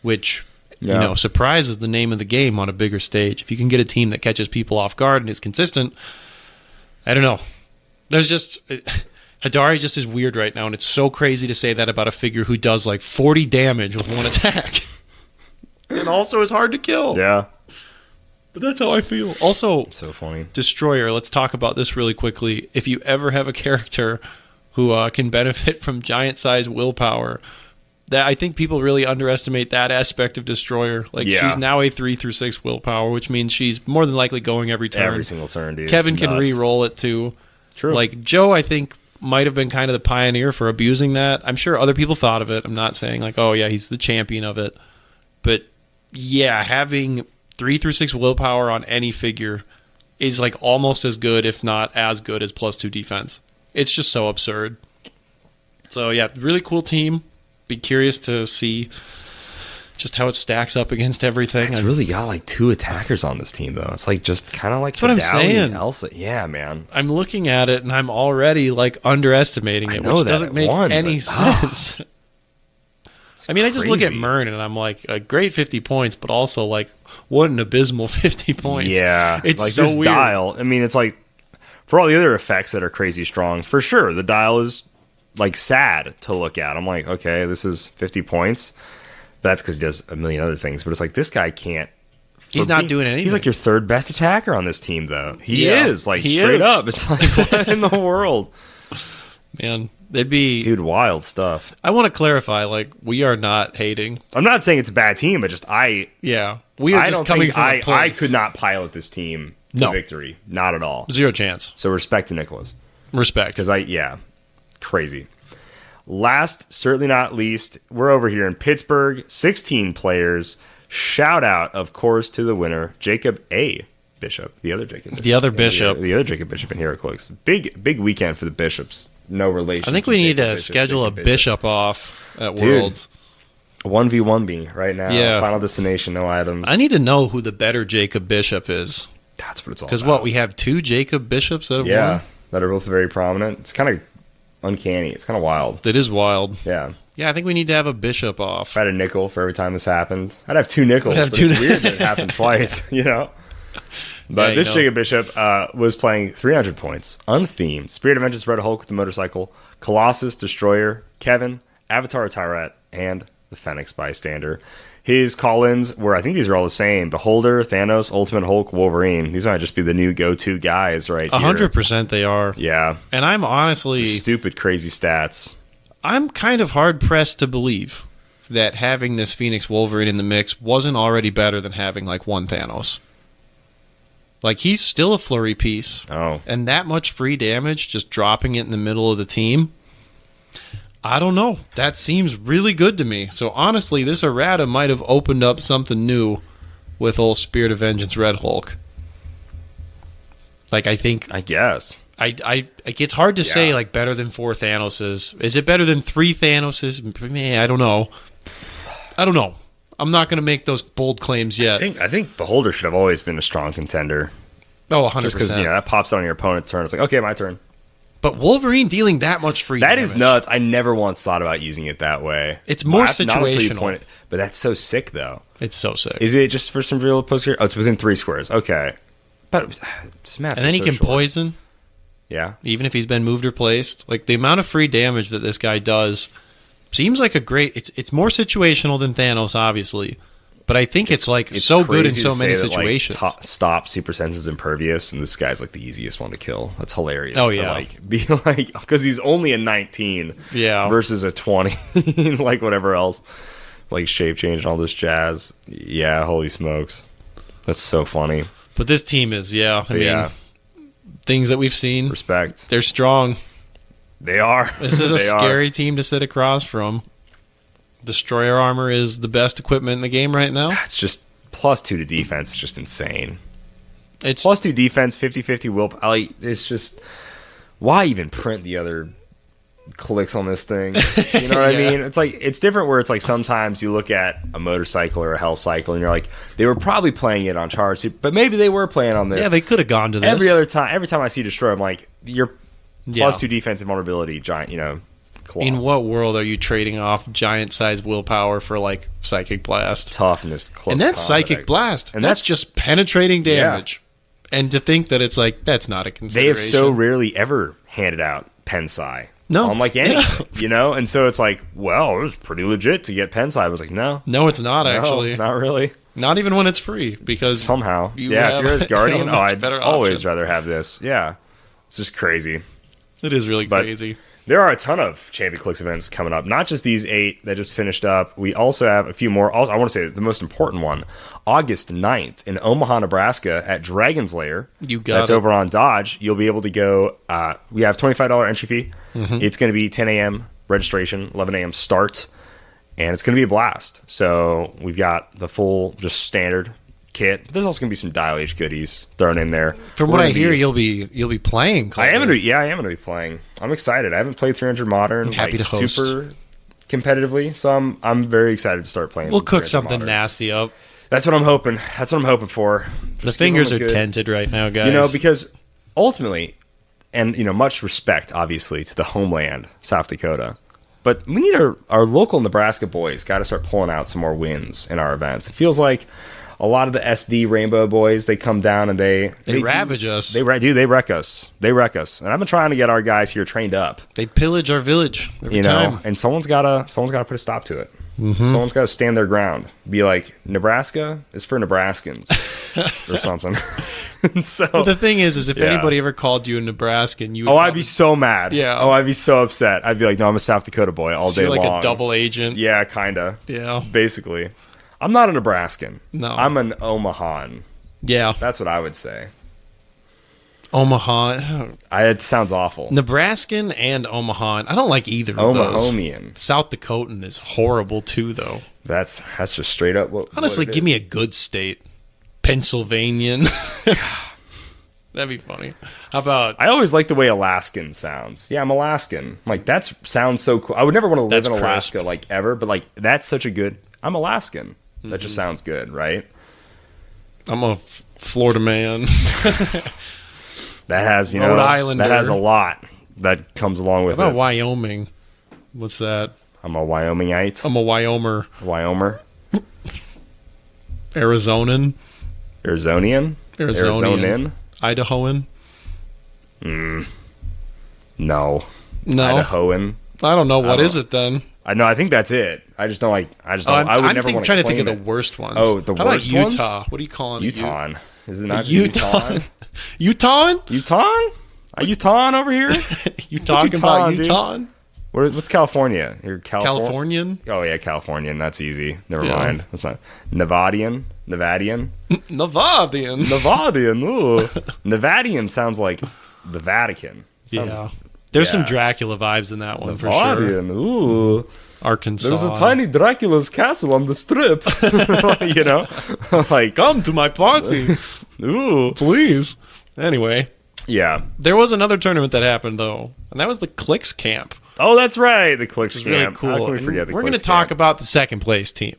which, surprise is the name of the game on a bigger stage. If you can get a team that catches people off guard and is consistent, I don't know. There's just... Hadari just is weird right now, and it's so crazy to say that about a figure who does, like, 40 damage with one attack. And also is hard to kill. Yeah. But that's how I feel. Also, So funny. Destroyer, let's talk about this really quickly. If you ever have a character who can benefit from giant-sized willpower, that I think people really underestimate that aspect of Destroyer. Like, she's now a 3-6 willpower, which means she's more than likely going every turn. Every single turn, dude. Kevin It's can nuts. re-roll it, too. True. Like, Joe, I think, might have been kind of the pioneer for abusing that. I'm sure other people thought of it. I'm not saying, like, oh, yeah, he's the champion of it. But, yeah, having 3-6 willpower on any figure is, like, almost as good, if not as good, as +2 defense. It's just so absurd. So, yeah, really cool team. Be curious to see just how it stacks up against everything. It's really got, like, 2 attackers on this team, though. It's, like, just kind of like That's what I'm Vidali saying. and Elsa. Yeah, man. I'm looking at it, and I'm already, like, underestimating it, which doesn't make any sense. I mean, I just look at crazy. Mern, and I'm like, a great 50 points, but also, like, what an abysmal 50 points. Yeah. It's like, so this weird. dial, I mean, it's like, for all the other effects that are crazy strong, for sure, the dial is, like, sad to look at. I'm like, okay, this is 50 points. That's because he does a million other things. But it's like, this guy can't. He's not doing anything. He's like your 3rd best attacker on this team, though. He Yeah, is. Like, he straight is. up. It's like, what in the world? Man, they'd be... Dude, wild stuff. I want to clarify, like, we are not hating. I'm not saying it's a bad team, but just Yeah. We are I just don't coming think from a I place. could not pilot this team to victory. Not at all. Zero chance. So respect to Nicholas. Respect. Because crazy. Last, certainly not least, we're over here in Pittsburgh, 16 players. Shout out, of course, to the winner, Jacob A. Bishop, the other Jacob Bishop. The other Bishop. The other Jacob Bishop in Heroclix. Big weekend for the Bishops. No relation. I think we need to schedule a Bishop off at Worlds. 1v1 me right now. Yeah. Final destination, no items. I need to know who the better Jacob Bishop is. That's what it's all about. Because we have 2 Jacob Bishops that have won? that are both very prominent. It's kind of uncanny. It's kind of wild. It is wild. Yeah. Yeah, I think we need to have a Bishop off. If I had a nickel for every time this happened, I'd have 2 nickels. I'd have but 2 it's weird that it happened twice, But this Jacob Bishop was playing 300 points, unthemed. Spirit of Vengeance, Red Hulk with the motorcycle, Colossus, Destroyer, Kevin, Avatar Tyrant, and the Fenix Bystander. His call-ins were, I think these are all the same: Beholder, Thanos, Ultimate Hulk, Wolverine. These might just be the new go-to guys right here. 100% they are. Yeah. And I'm honestly... Just stupid, crazy stats. I'm kind of hard-pressed to believe that having this Phoenix Wolverine in the mix wasn't already better than having, like, one Thanos. Like, he's still a flurry piece. Oh. And that much free damage, just dropping it in the middle of the team, I don't know. That seems really good to me. So, honestly, this errata might have opened up something new with old Spirit of Vengeance Red Hulk. Like, I think... I guess. It's hard to say, like, better than 4 Thanoses. Is it better than 3 Thanoses? I don't know. I'm not going to make those bold claims yet. I think Beholder should have always been a strong contender. Oh, 100%. Just because, that pops out on your opponent's turn. It's like, okay, my turn. But Wolverine dealing that much free That damage. is nuts. I never once thought about using it that way. It's more Not until you situational. point it- but that's so sick, though. It's so sick. Is it just for some real post here? Oh, it's within 3 squares. Okay. But Smash And then he can poison, Yeah. even if he's been moved or placed. Like, the amount of free damage that this guy does seems like a great... It's more situational than Thanos, obviously. But I think it's so good in crazy so to many say that, situations. Stop Super Sense is impervious, and this guy's like the easiest one to kill. That's hilarious. Oh, to, yeah. be like, because he's only a 19 versus a 20, like whatever else, like shape change and all this jazz. Yeah, holy smokes. That's so funny. But this team is, I mean, things that we've seen, Respect. they're strong. They are. This is a scary team to sit across from. Destroyer armor is the best equipment in the game right now. It's just +2 to defense. It's just insane. It's +2 defense, 50-50 will. It's just, why even print the other clicks on this thing? You know what I mean? It's like, it's different where it's like sometimes you look at a motorcycle or a hell cycle and you're like, they were probably playing it on Charge, but maybe they were playing on this. Yeah, they could have gone to this. Every time I see Destroyer, I'm like, you're +2 defensive vulnerability, giant, claw. In what world are you trading off giant size willpower for like Psychic Blast? Toughness, close And that's combat. Psychic Blast. And that's just penetrating damage. Yeah. And to think that it's like, that's not a They consideration. have so rarely ever handed out Pensai. No. On like anything, And so it's like, well, it was pretty legit to get Pensai. I was like, no. No, it's not actually. Not really. Not even when it's free, because Somehow. you If have you're as Guardian, a much I'd better always option. rather have this. Yeah. It's just crazy. It is really But- crazy. There are a ton of Champion Clix events coming up. Not just these 8 that just finished up. We also have a few more. Also, I want to say the most important one, August 9th in Omaha, Nebraska at Dragon's Lair. You got That's it. over on Dodge. You'll be able to go. We have $25 entry fee. Mm-hmm. It's going to be 10 a.m. registration, 11 a.m. start, and it's going to be a blast. So we've got the full, just standard kit. But there's also going to be some Dial H goodies thrown in there. From We're what I gonna hear, be- you'll be playing. I am Calder. going to be playing. I'm excited. I haven't played 300 Modern I'm happy like, to host. super competitively, so I'm very excited to start playing. We'll some cook 300 something Modern. nasty up. That's what I'm hoping. That's what I'm hoping for. The Just give fingers them are a good- tented right now, guys. because ultimately, and much respect, obviously, to the homeland, South Dakota. But we need our local Nebraska boys got to start pulling out some more wins in our events. It feels like a lot of the SD Rainbow boys, they come down and they ravage us. They wreck us. They wreck us. And I've been trying to get our guys here trained up. They pillage our village every time. And someone's gotta put a stop to it. Someone's got to stand their ground. Be like, Nebraska is for Nebraskans or something. And so, But the thing is if Yeah. anybody ever called you a Nebraskan, you would I'd be so mad. Yeah. Oh, I'd be so upset. I'd be like, no, I'm a South Dakota boy all day you're like long. a double agent. Yeah, kinda. Yeah. Basically, I'm not a Nebraskan. No. I'm an Omahan. Yeah. That's what I would say. Omaha. It sounds awful. Nebraskan and Omaha. I don't like either of those. Omahomian. South Dakotan is horrible too, though. That's just straight up what. Honestly, what it give is. me a good state. Pennsylvanian. That'd be funny. How about I always like the way Alaskan sounds. Yeah, I'm Alaskan. Like that sounds so cool. I would never want to live That's in Alaska crisp. like ever, but like that's such a good. I'm Alaskan. That just sounds good, right? I'm a Florida man. That has Rhode Islander. that has a lot that comes along with How about it. Wyoming? What's that? I'm a Wyomingite. I'm a Wyomer. Wyomer. Arizonan. Arizonian. Arizonian. Idahoan. No. No. Idahoan. I don't know. What don't is it then? I know. I think that's it. I just don't like. I just Oh, don't. I would I'm never want trying to claim think of it. the worst ones. Oh, the How worst about ones? Utah? What are you calling it? Utah. Is it not Utah. Utah? Utah? Utah? Are Utah over here? You talking about dude? Utah? What's California? You're Californian? Oh yeah, Californian. That's easy. Never Yeah. mind. That's not Nevadian. Nevadian. Nevadian. Ooh. Nevadian sounds like the Vatican. Yeah. There's some Yeah. Dracula vibes in that one for sure. Nevadian. Ooh. Arkansas. There's a tiny Dracula's castle on the strip. Like, Come to my party, ooh. please. Anyway, Yeah. there was another tournament that happened though, and that was the Clix camp. Oh, that's right. The Clix It's camp. really How cool. can we And forget the we're going to Clix talk camp? about the second place team.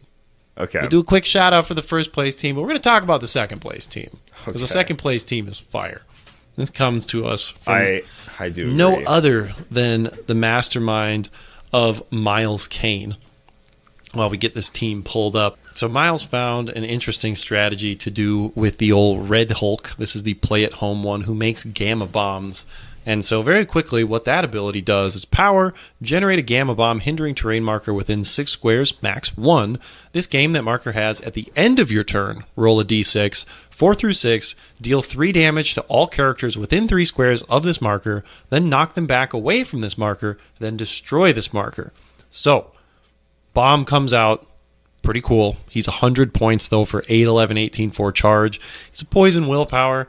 Okay. We'll do a quick shout out for the first place team, but we're going to talk about the second place team because the Okay. second place team is fire. This comes to us from I do. no agree. other than the mastermind of Miles Kane. While we get this team pulled up. So Miles found an interesting strategy to do with the old Red Hulk. This is the play at home one who makes gamma bombs. And so very quickly what that ability does is power, generate a gamma bomb hindering terrain marker within 6 squares, max 1. This game that marker has at the end of your turn. Roll a d6, 4 through 6, deal 3 damage to all characters within 3 squares of this marker, then knock them back away from this marker, then destroy this marker. So, bomb comes out. Pretty cool. He's 100 points, though, for 8, 11, 18, 4 charge. He's a poison willpower.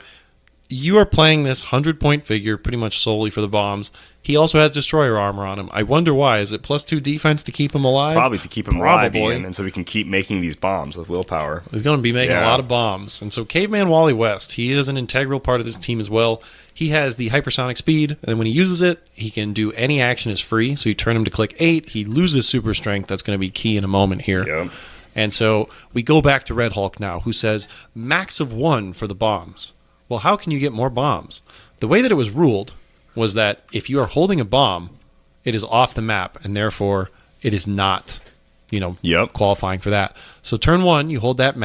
you are playing this 100-point figure pretty much solely for the bombs. He also has destroyer armor on him. I wonder why. Is it +2 defense to keep him alive? Probably to keep him alive, Probably. Ian, and so we can keep making these bombs with willpower. He's going to be making a lot of bombs. And so Caveman Wally West, he is an integral part of this team as well. He has the hypersonic speed, and when he uses it, he can do any action as free. So you turn him to click 8. He loses super strength. That's going to be key in a moment here. Yep. And so we go back to Red Hulk now, who says max of 1 for the bombs. Well, how can you get more bombs? The way that it was ruled was that if you are holding a bomb, it is off the map, and therefore it is not, qualifying for that. So turn 1, you hold that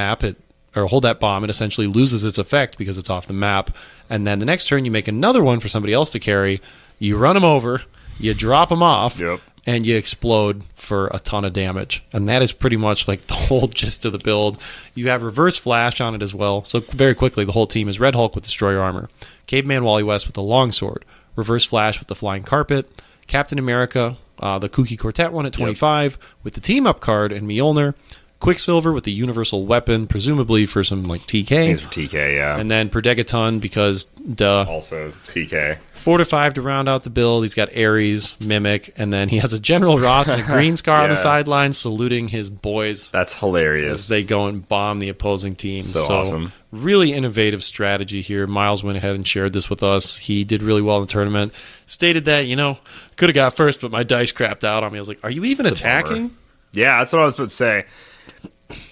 hold that bomb, it essentially loses its effect because it's off the map. And then the next turn, you make another one for somebody else to carry. You run them over, you drop them off, and you explode for a ton of damage. And that is pretty much like the whole gist of the build. You have reverse flash on it as well. So very quickly, the whole team is Red Hulk with destroyer armor, Caveman Wally West with the longsword, reverse flash with the flying carpet, Captain America, the Kooky Quartet one at 25 with the team up card, and Mjolnir, Quicksilver with the universal weapon, presumably for some TK. Things for TK, yeah. And then Perdegaton because duh. Also TK. 4 to 5 to round out the build. He's got Ares, Mimic, and then he has a General Ross and a green scar on the sideline saluting his boys. That's hilarious. As they go and bomb the opposing team. So awesome. Really innovative strategy here. Miles went ahead and shared this with us. He did really well in the tournament. Stated that, could have got first, but my dice crapped out on me. I was like, are you even attacking? Yeah, that's what I was about to say.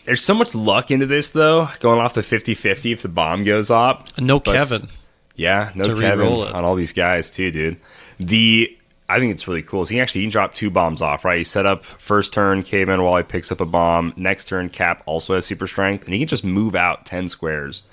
There's so much luck into this, though, going off the 50-50 if the bomb goes up. And no Kevin. Yeah, no Kevin on all these guys, too, dude. I think it's really cool. So he can drop 2 bombs off, right? He set up first turn, Caveman Wally picks up a bomb. Next turn, Cap also has super strength, and he can just move out 10 squares,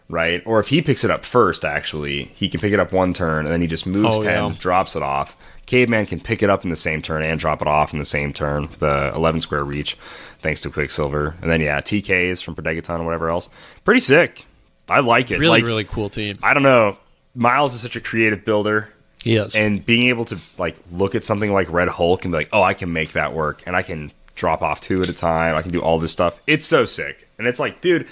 right? Or if he picks it up first, actually, he can pick it up 1 turn, and then he just moves 10, drops it off. Caveman can pick it up in the same turn and drop it off in the same turn with the 11 square reach, thanks to Quicksilver. And then, TKs from Perdegaton and whatever else. Pretty sick. I like it. Really, really cool team. I don't know. Miles is such a creative builder. He is. And being able to look at something like Red Hulk and be like, oh, I can make that work. And I can drop off 2 at a time. I can do all this stuff. It's so sick. And it's like, dude,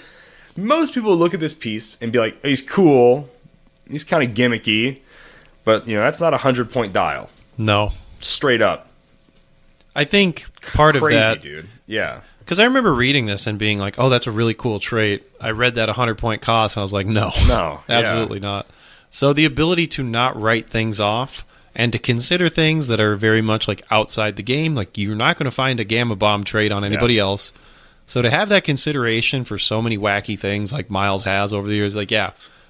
most people look at this piece and be like, he's cool. He's kind of gimmicky. But, that's not a 100-point dial. No. Straight up. I think part of that... Crazy, dude. Yeah. Because I remember reading this and being like, oh, that's a really cool trait. I read that 100-point cost, and I was like, no. Absolutely not. So the ability to not write things off and to consider things that are very much outside the game, you're not going to find a Gamma Bomb trait on anybody else. So to have that consideration for so many wacky things like Miles has over the years,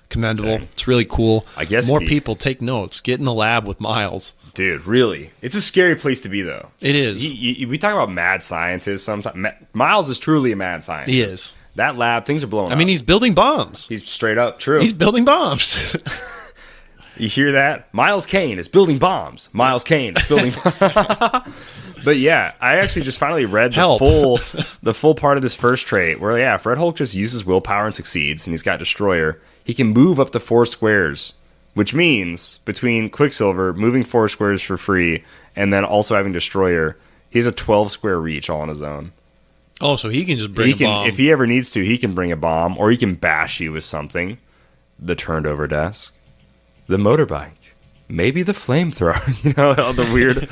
commendable. Dang. It's really cool. I guess more people take notes. Get in the lab with Miles. Dude, really. It's a scary place to be, though. It is. We talk about mad scientists sometimes. Miles is truly a mad scientist. He is. That lab, things are blowing up. I mean, he's building bombs. He's straight up true. He's building bombs. You hear that? Miles Kane is building bombs. Miles Kane is building bombs. But yeah, I actually just finally read the full part of this first trait where, if Red Hulk just uses willpower and succeeds, and he's got Destroyer, he can move up to 4 squares, which means between Quicksilver moving 4 squares for free and then also having Destroyer, he has a 12-square reach all on his own. Oh, so he can just bring a bomb. If he ever needs to, he can bring a bomb, or he can bash you with something. The turned-over desk. The motorbike. Maybe the flamethrower. All the weird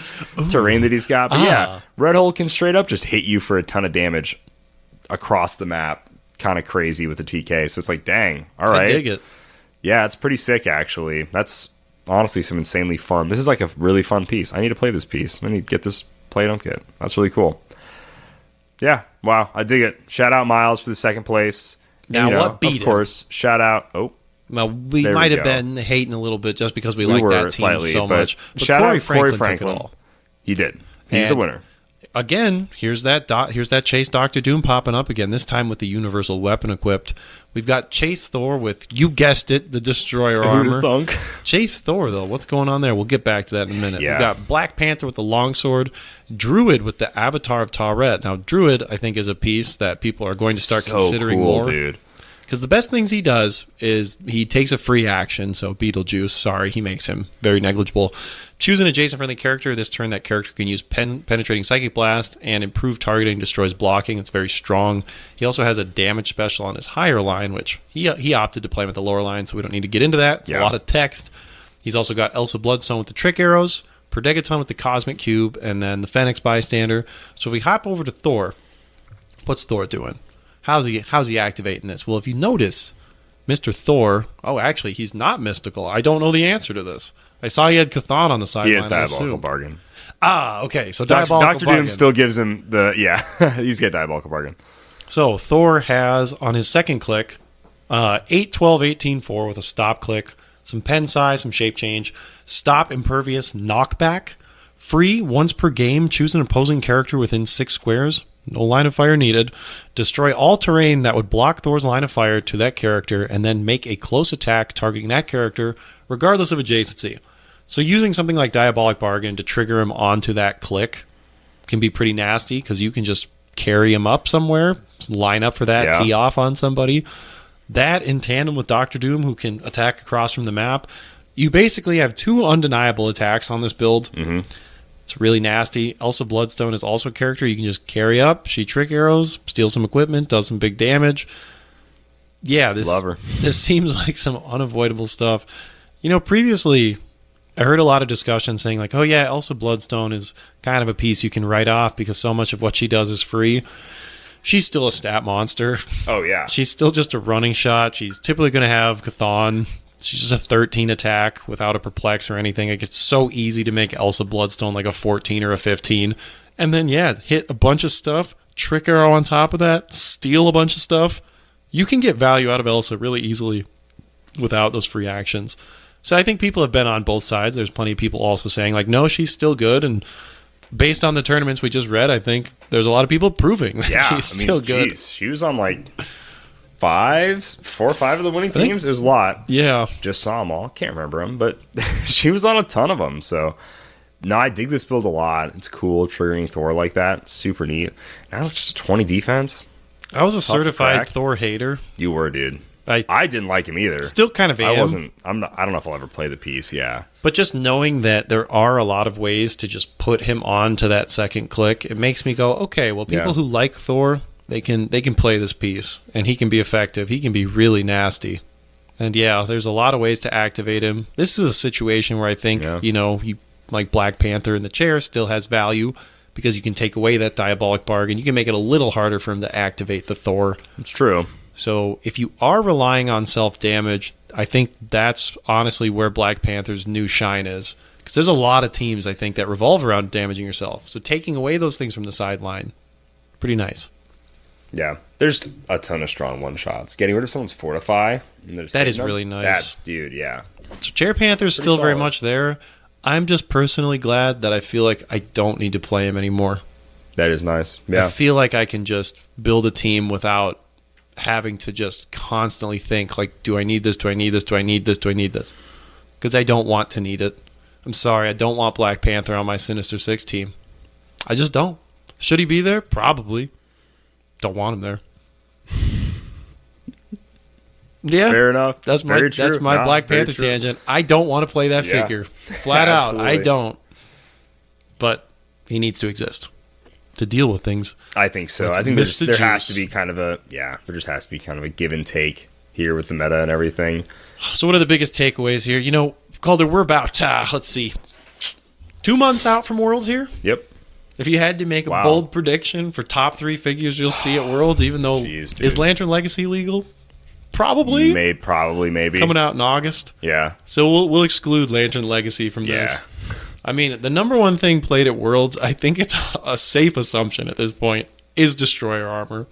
terrain that he's got. But yeah, Red Hulk can straight up just hit you for a ton of damage across the map. Kind of crazy with the TK. So it's like, dang, all right. I dig it. Yeah, it's pretty sick, actually. That's honestly some insanely fun. This is a really fun piece. I need to play this piece. I need to get this play-doh kit. That's really cool. Yeah, wow, I dig it. Shout out Miles for the 2nd place. Now, what beat him? Of course, shout out... Oh, well, we might have been hating a little bit just because we like that team slightly, so much. But shout Corey out Franklin Franklin took it all. He did. He's the winner. Again, here's that Chase Dr. Doom popping up again, this time with the universal weapon equipped. We've got Chase Thor with, you guessed it, the Destroyer armor. Thunk. Chase Thor, though, what's going on there? We'll get back to that in a minute. Yeah. We've got Black Panther with the longsword, Druid with the Avatar of Tawret. Now, Druid, I think, is a piece that people are going to start considering cool, more. Dude. Because the best things he does is he takes a free action, so Beetlejuice, sorry, he makes him very negligible. Choose an adjacent friendly character. This turn, that character can use Penetrating Psychic Blast and Improved Targeting, destroys blocking. It's very strong. He also has a damage special on his higher line, which he opted to play him at the lower line, so we don't need to get into that. It's a lot of text. He's also got Elsa Bloodstone with the Trick Arrows, Perdegaton with the Cosmic Cube, and then the Phoenix Bystander. So if we hop over to Thor, what's Thor doing? How's he activating this? Well, if you notice, Mr. Thor... Oh, actually, he's not mystical. I don't know the answer to this. I saw he had Chthon on the sideline. He has Diabolical Bargain. Ah, okay. So Diabolical Dr. Bargain. Doom still gives him the... Yeah, he's got Diabolical Bargain. So Thor has, on his second click, 8, 12, 18, 4 with a stop click, some pen size, some shape change, stop impervious knockback, free once per game, choose an opposing character within 6 squares. No line of fire needed. Destroy all terrain that would block Thor's line of fire to that character, and then make a close attack targeting that character, regardless of adjacency. So using something like Diabolic Bargain to trigger him onto that click can be pretty nasty, because you can just carry him up somewhere, line up for that, tee off on somebody. That in tandem with Dr. Doom, who can attack across from the map. You basically have 2 undeniable attacks on this build. Mm-hmm. It's really nasty. Elsa Bloodstone is also a character you can just carry up, shoot trick arrows, steal some equipment, does some big damage. Yeah, this seems like some unavoidable stuff. You know, previously, I heard a lot of discussion saying like, oh yeah, Elsa Bloodstone is kind of a piece you can write off because so much of what she does is free. She's still a stat monster. Oh, yeah. She's still just a running shot. She's typically going to have Chthon. She's just a 13 attack without a perplex or anything. Like, it's so easy to make Elsa Bloodstone like a 14 or a 15. And then, hit a bunch of stuff, trick arrow on top of that, steal a bunch of stuff. You can get value out of Elsa really easily without those free actions. So I think people have been on both sides. There's plenty of people also saying, like, no, she's still good. And based on the tournaments we just read, I think there's a lot of people proving that she's still good. Geez, she was on like 4 or 5 of the winning teams. It was a lot. Yeah. Just saw them all. Can't remember them, but she was on a ton of them. So, no, I dig this build a lot. It's cool triggering Thor like that. Super neat. Now it's just a 20 defense. I was a certified Thor hater. You were, dude. I didn't like him either. Still kind of am. I don't know if I'll ever play the piece, yeah. But just knowing that there are a lot of ways to just put him on to that second click, it makes me go, okay, well, people who like Thor, they can play this piece, and he can be effective. He can be really nasty. And yeah, there's a lot of ways to activate him. This is a situation where I think, like Black Panther in the chair still has value, because you can take away that Diabolic Bargain. You can make it a little harder for him to activate the Thor. It's true. So if you are relying on self-damage, I think that's honestly where Black Panther's new shine is. Because there's a lot of teams, I think, that revolve around damaging yourself. So taking away those things from the sideline, pretty nice. Yeah. There's a ton of strong one-shots. Getting rid of someone's Fortify. That is really nice. Dude, yeah. So Chair Panther's still very much there. I'm just personally glad that I feel like I don't need to play him anymore. That is nice. Yeah. I feel like I can just build a team without having to just constantly think, like, do I need this? Do I need this? Do I need this? Do I need this? Because I don't want to need it. I'm sorry, I don't want Black Panther on my Sinister Six team. I just don't. Should he be there? Probably. Don't want him there. Yeah, fair enough. That's my Black Panther tangent. I don't want to play that figure. Flat out, I don't. But he needs to exist to deal with things. I think so. Like I think there has to be kind of a there just has to be kind of a give and take here with the meta and everything. So what are the biggest takeaways here? Calder, we're about let's see, 2 months out from Worlds here. Yep. If you had to make a bold prediction for top 3 figures you'll see at Worlds, even though is Lantern Legacy legal? Probably. Maybe. Coming out in August. Yeah. So we'll exclude Lantern Legacy from this. I mean, the number one thing played at Worlds, I think it's a safe assumption at this point, is Destroyer Armor.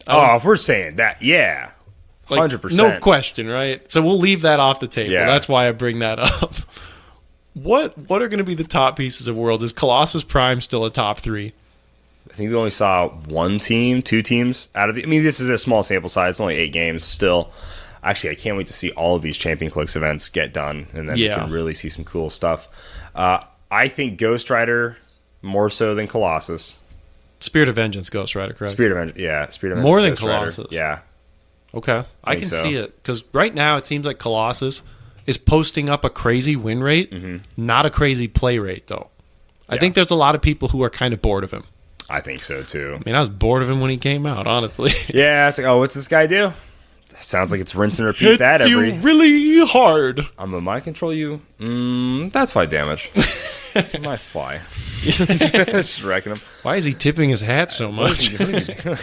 If we're saying that, 100%. No question, right? So we'll leave that off the table. Yeah. That's why I bring that up. What are going to be the top pieces of Worlds? Is Colossus Prime still a top 3? I think we only saw 1 team, 2 teams out of the... I mean, this is a small sample size. It's only 8 games still. Actually, I can't wait to see all of these Champion Clix events get done, and then you can really see some cool stuff. I think Ghost Rider more so than Colossus. Spirit of Vengeance, Ghost Rider, correct? Spirit of Vengeance, Spirit of Vengeance. More than Colossus. Yeah. Okay. I think can so. see it. Because right now it seems like Colossus is posting up a crazy win rate, not a crazy play rate, though. I think there's a lot of people who are kind of bored of him. I think so, too. I mean, I was bored of him when he came out, honestly. Yeah, it's like, oh, what's this guy do? Sounds like it's rinse and repeat that Hits every... you really hard. I'm gonna mind control you. That's 5 damage. My fly. Just wrecking him. Why is he tipping his hat so much? What are you doing?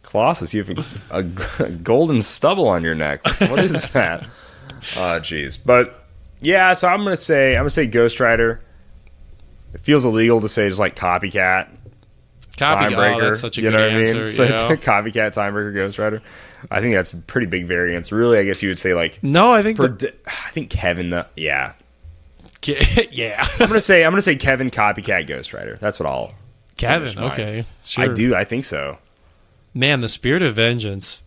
Colossus, you have a golden stubble on your neck. What is that? Oh, jeez. But yeah, so I'm gonna say Ghost Rider. It feels illegal to say just like copycat. Timebreaker. Oh, that's such a you good know what answer. I mean? So it's Yeah. a copycat, timebreaker, Ghost Rider. I think that's a pretty big variance. Really, I guess you would say like No, I think I think Kevin. Yeah, yeah. I'm gonna say Kevin copycat Ghost Rider. That's what I'll. Kevin, finish mine. okay. Sure. I do. I think so. Man, the Spirit of Vengeance,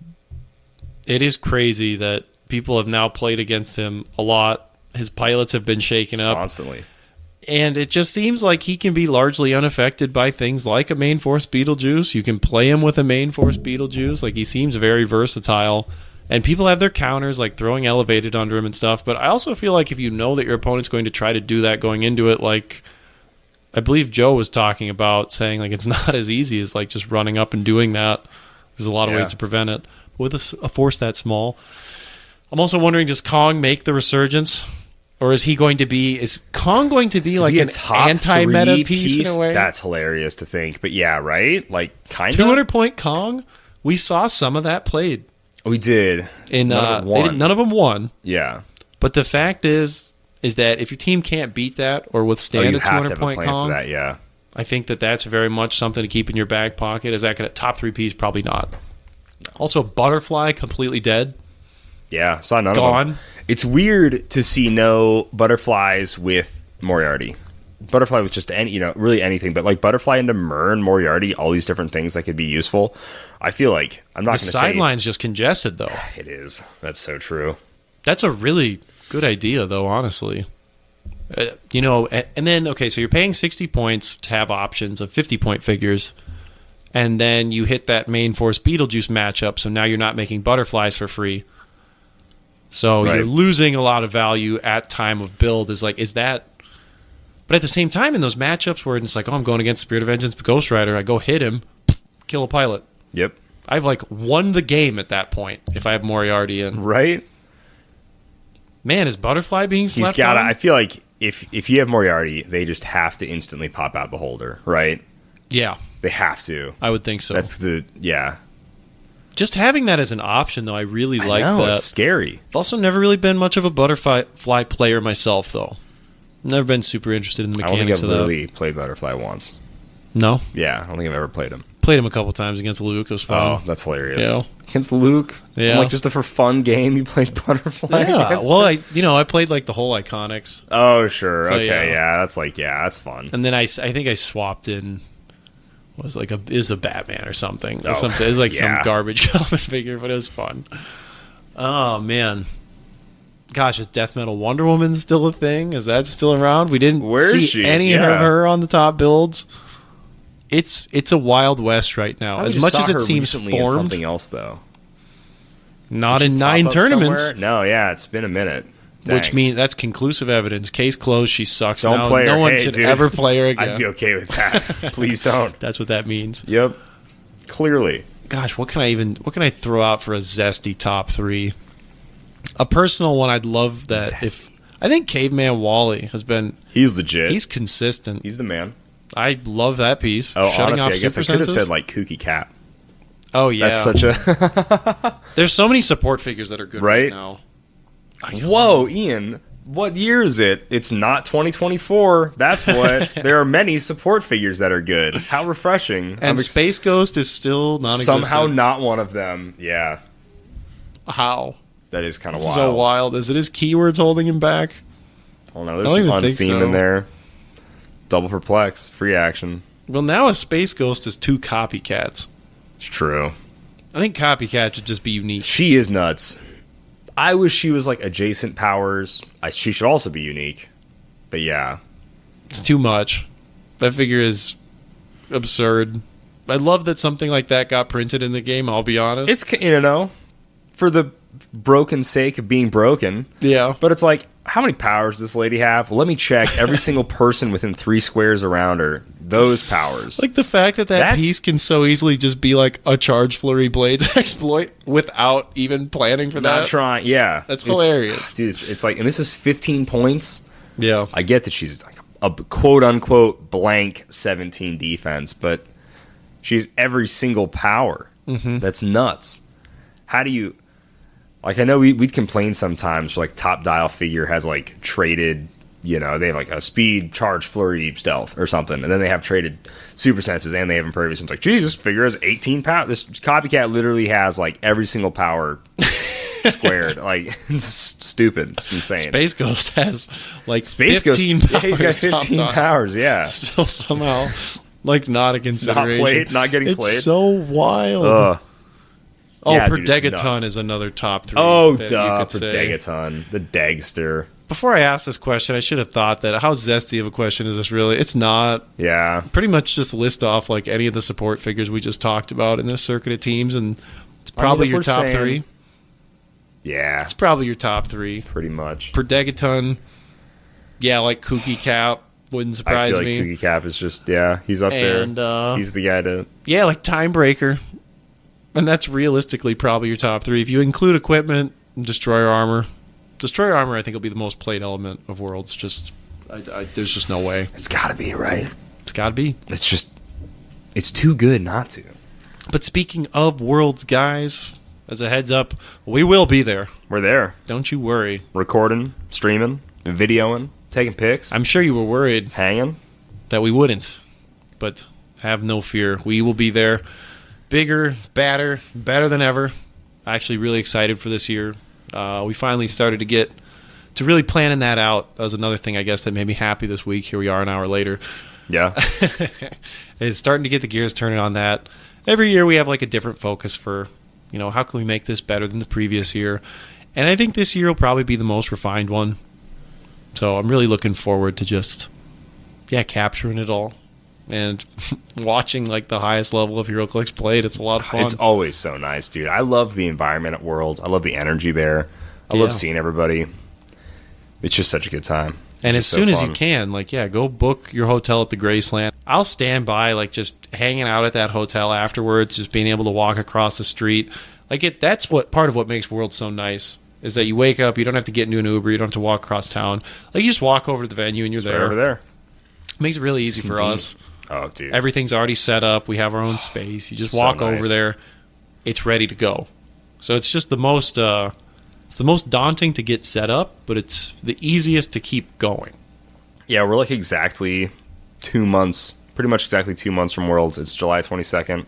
it is crazy that people have now played against him a lot. His pilots have been shaken up. Constantly. And it just seems like he can be largely unaffected by things like a main force Beetlejuice. You can play him with a main force Beetlejuice. Like, he seems very versatile. And people have their counters, like throwing elevated under him and stuff. But I also feel like if you know that your opponent's going to try to do that going into it, like I believe Joe was talking about, saying like it's not as easy as like just running up and doing that. There's a lot of ways to prevent it. But with a force that small. I'm also wondering, does Kong make the resurgence? Or is Kong going to be like an anti-meta piece in a way? That's hilarious to think. But yeah, right? Like, kind of. 200-point Kong? We saw some of that played. We did. And none of them won. Yeah. But the fact is that if your team can't beat that or withstand a 200-point Kong, for that, yeah. I think that's very much something to keep in your back pocket. Is that going to top 3 piece? Probably not. Also, Butterfly completely dead. Yeah, saw none Gone. of them. It's weird to see no Butterflies with Moriarty. Butterfly with just really anything, but like Butterfly into Mern, Moriarty, all these different things that could be useful. I feel like I'm not going to say... The sideline's just congested, though. It is. That's so true. That's a really good idea, though, honestly. And then, okay, so you're paying 60 points to have options of 50-point figures, and then you hit that main force Beetlejuice matchup, so now you're not making Butterflies for free. So you're losing a lot of value at time of build. Is that... But at the same time, in those matchups where it's like, oh, I'm going against Spirit of Vengeance, Ghost Rider, I go hit him, kill a pilot. Yep. I've won the game at that point if I have Moriarty in. Right? Man, is Butterfly being slept on? I feel like if you have Moriarty, they just have to instantly pop out Beholder, right? Yeah. They have to. I would think so. Just having that as an option, though, I really like that. It's scary. I've also never really been much of a Butterfly player myself, though. Never been super interested in the mechanics of that. I don't think I've really played Butterfly once. No? Yeah, I don't think I've ever played him. Played him a couple times against Luke. It was fun. Oh, that's hilarious. Yeah. Against Luke? Yeah. Just a for fun game, you played Butterfly against well, him? I played the whole Iconics. Oh, sure. So, okay, that's fun. And then I think I swapped in... is a Batman or something. Oh, It's some garbage common figure, but it was fun. Oh, man. Gosh, is Death Metal Wonder Woman still a thing? Is that still around? We didn't see any of her on the top builds. It's a Wild West right now. As much as it seems formed. Something else, though. Not in 9 tournaments. Somewhere? No, yeah, it's been a minute. Dang. Which means that's conclusive evidence. Case closed. She sucks. Don't play her. No one should ever play her again. I'd be okay with that. Please don't. That's what that means. Yep. Clearly. Gosh, what can I throw out for a zesty top 3? A personal one I'd love that I think Caveman Wally has been... He's legit. He's consistent. He's the man. I love that piece. Oh, Shutting honestly, off I guess I super could have senses. said Kooky Cat. Oh, yeah. That's such a... There's so many support figures that are good right now. Whoa, Ian. What year is it? It's not 2024. That's what. There are many support figures that are good. How refreshing. And Space Ghost is still non-existent. Somehow not one of them. Yeah. How? That is kind of wild. So wild. Is it his keywords holding him back? Oh no, there's some fun theme in there. Double perplex, free action. Well, now a Space Ghost is 2 copycats. It's true. I think copycat should just be unique. She is nuts. I wish she was adjacent powers. She should also be unique. But yeah. It's too much. That figure is absurd. I love that something like that got printed in the game, I'll be honest. It's, for the broken sake of being broken. Yeah. But it's like, how many powers does this lady have? Well, let me check every single person within 3 squares around her. Those powers. Like the fact that piece can so easily just be like a charge flurry blades exploit without even planning for that. Not trying, yeah. That's hilarious. Dude, it's like, and this is 15 points. Yeah. I get that she's like a quote-unquote blank 17 defense, but she's every single power. Mm-hmm. That's nuts. How do you... Like, I know we'd complain sometimes, like, top dial figure has, like, traded, you know, they have, like, a speed, charge, flurry, stealth, or something. And then they have traded super senses, and they have impervious. And it's like, geez, this figure has 18 power. This copycat literally has, like, every single power squared. Like, it's stupid. It's insane. Space Ghost has, like, Space 15 Ghost, powers. Yeah, he's got 15 powers, yeah. Still somehow, like, not a consideration. Not getting played. It's so wild. Oh, Yeah, dude, it's Perdegaton nuts. is another top 3. Oh, that duh, you could say. Perdegaton, the Dagster. Before I ask this question, I should have thought that how zesty of a question is this really? It's not. Yeah. Pretty much just list off like any of the support figures we just talked about in this circuit of teams, and it's probably your top 3. Yeah. It's probably your top 3. Pretty much. Perdegaton, yeah, like Kooky Cap wouldn't surprise I feel like me. Kooky Cap is just, yeah, he's up And, there. He's the guy to... Yeah, like Timebreaker. And that's realistically probably your top 3. If you include equipment, Destroyer Armor. Destroyer Armor, I think, will be the most played element of Worlds. Just, there's just no way. It's got to be, right? It's got to be. It's just... It's too good not to. But speaking of Worlds, guys, as a heads up, we will be there. We're there. Don't you worry. Recording, streaming, videoing, taking pics. I'm sure you were worried hanging. That we wouldn't. But have no fear. We will be there. Bigger, badder, better than ever. Actually really excited for this year. We finally started to get to really planning that out. That was another thing, I guess, that made me happy this week. Here we are an hour later. Yeah. It's starting to get the gears turning on that. Every year we have like a different focus for, you know, how can we make this better than the previous year? And I think this year will probably be the most refined one. So I'm really looking forward to just, capturing it all. And watching like the highest level of Heroclix played, it's a lot of fun. It's always so nice, dude. I love the environment at Worlds. I love the energy there. I love seeing everybody. It's just such a good time. And as soon as you can, go book your hotel at the Graceland. I'll stand by, just hanging out at that hotel afterwards, just being able to walk across the street. That's what part of what makes Worlds so nice, is that you wake up, you don't have to get into an Uber, you don't have to walk across town. You just walk over to the venue and you're there. Over there. It makes it really easy for us. Oh, dude. Everything's already set up. We have our own space. You just walk over there. It's ready to go. So it's just the most daunting to get set up, but it's the easiest to keep going. Yeah, we're exactly 2 months, pretty much exactly 2 months from Worlds. It's July 22nd,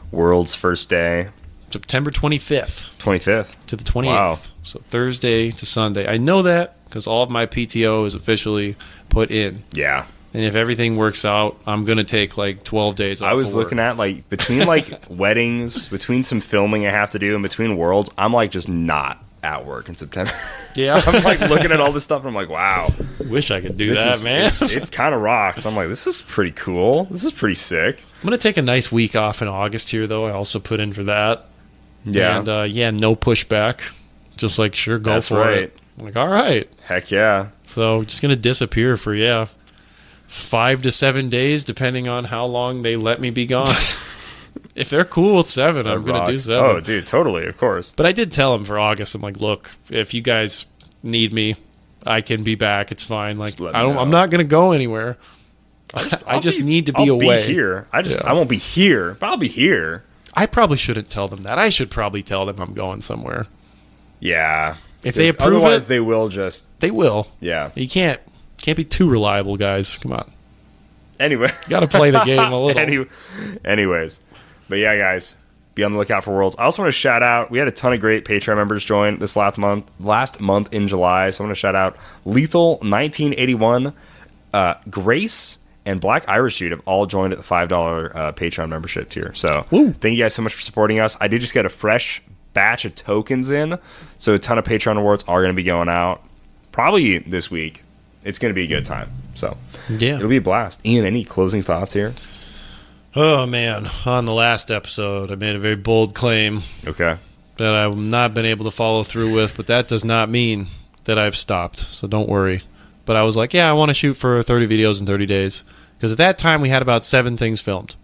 Worlds first day. September 25th. 25th. To the 28th. Wow. So Thursday to Sunday. I know that because all of my PTO is officially put in. Yeah. And if everything works out, I'm going to take 12 days off. I was looking at between weddings, between some filming I have to do, and between Worlds, I'm just not at work in September. Yeah. I'm looking at all this stuff and I'm like, wow. Wish I could do that, man. It kind of rocks. I'm like, this is pretty cool. This is pretty sick. I'm going to take a nice week off in August here, though. I also put in for that. Yeah. And no pushback. Just sure, go That's for right. it. I'm all right. Heck yeah. So just going to disappear for, 5 to 7 days, depending on how long they let me be gone. If they're cool with 7, I'm going to do 7. Oh, dude, totally, of course. But I did tell them for August, I'm like, look, if you guys need me, I can be back. It's fine. I'm not going to go anywhere. I just need to be away. I'll be here. I won't be here, but I'll be here. I probably shouldn't tell them that. I should probably tell them I'm going somewhere. Yeah. If they approve otherwise they will just... They will. Yeah. You can't be too reliable, guys. Come on. Anyway. Got to play the game a little. Anyways. But yeah, guys. Be on the lookout for Worlds. I also want to shout out, we had a ton of great Patreon members join this last month in July. So I want to shout out Lethal 1981, Grace, and Black Irish Dude have all joined at the $5 Patreon membership tier. So thank you guys so much for supporting us. I did just get a fresh batch of tokens in. So a ton of Patreon awards are going to be going out probably this week. It's going to be a good time. So it'll be a blast. Ian, any closing thoughts here? Oh, man. On the last episode, I made a very bold claim. Okay. that I've not been able to follow through with, but that does not mean that I've stopped, so don't worry. But I was like, yeah, I want to shoot for 30 videos in 30 days. Because at that time, we had about 7 things filmed.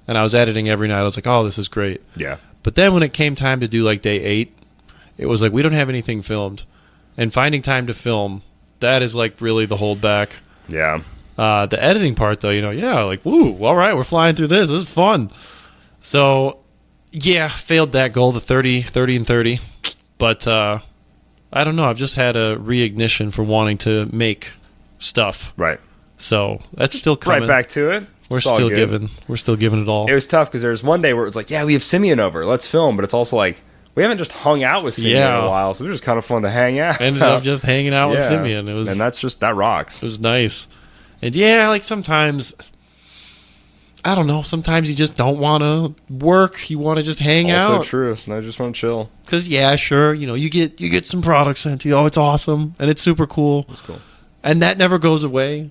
And I was editing every night. I was like, oh, this is great. Yeah. But then when it came time to do like day 8, it was like, we don't have anything filmed. And finding time to film, that is like really the holdback. Yeah. The editing part, though, like, woo, all right, we're flying through this. This is fun. So, yeah, failed that goal, the 30 and 30. But I don't know. I've just had a reignition for wanting to make stuff. Right. So that's still coming. Right back to it. We're still giving it all. It was tough because there was one day where it was like, yeah, we have Simeon over. Let's film. But it's also like, we haven't just hung out with Simeon in a while. So it was just kind of fun to hang out. Ended up just hanging out with Simeon. And that rocks. It was nice. And yeah, like sometimes, I don't know, sometimes you just don't want to work. You want to just hang out. Also true. So I just want to chill. Because, yeah, sure, you get some products sent to you. Oh, it's awesome. And it's super cool. That's cool. And that never goes away.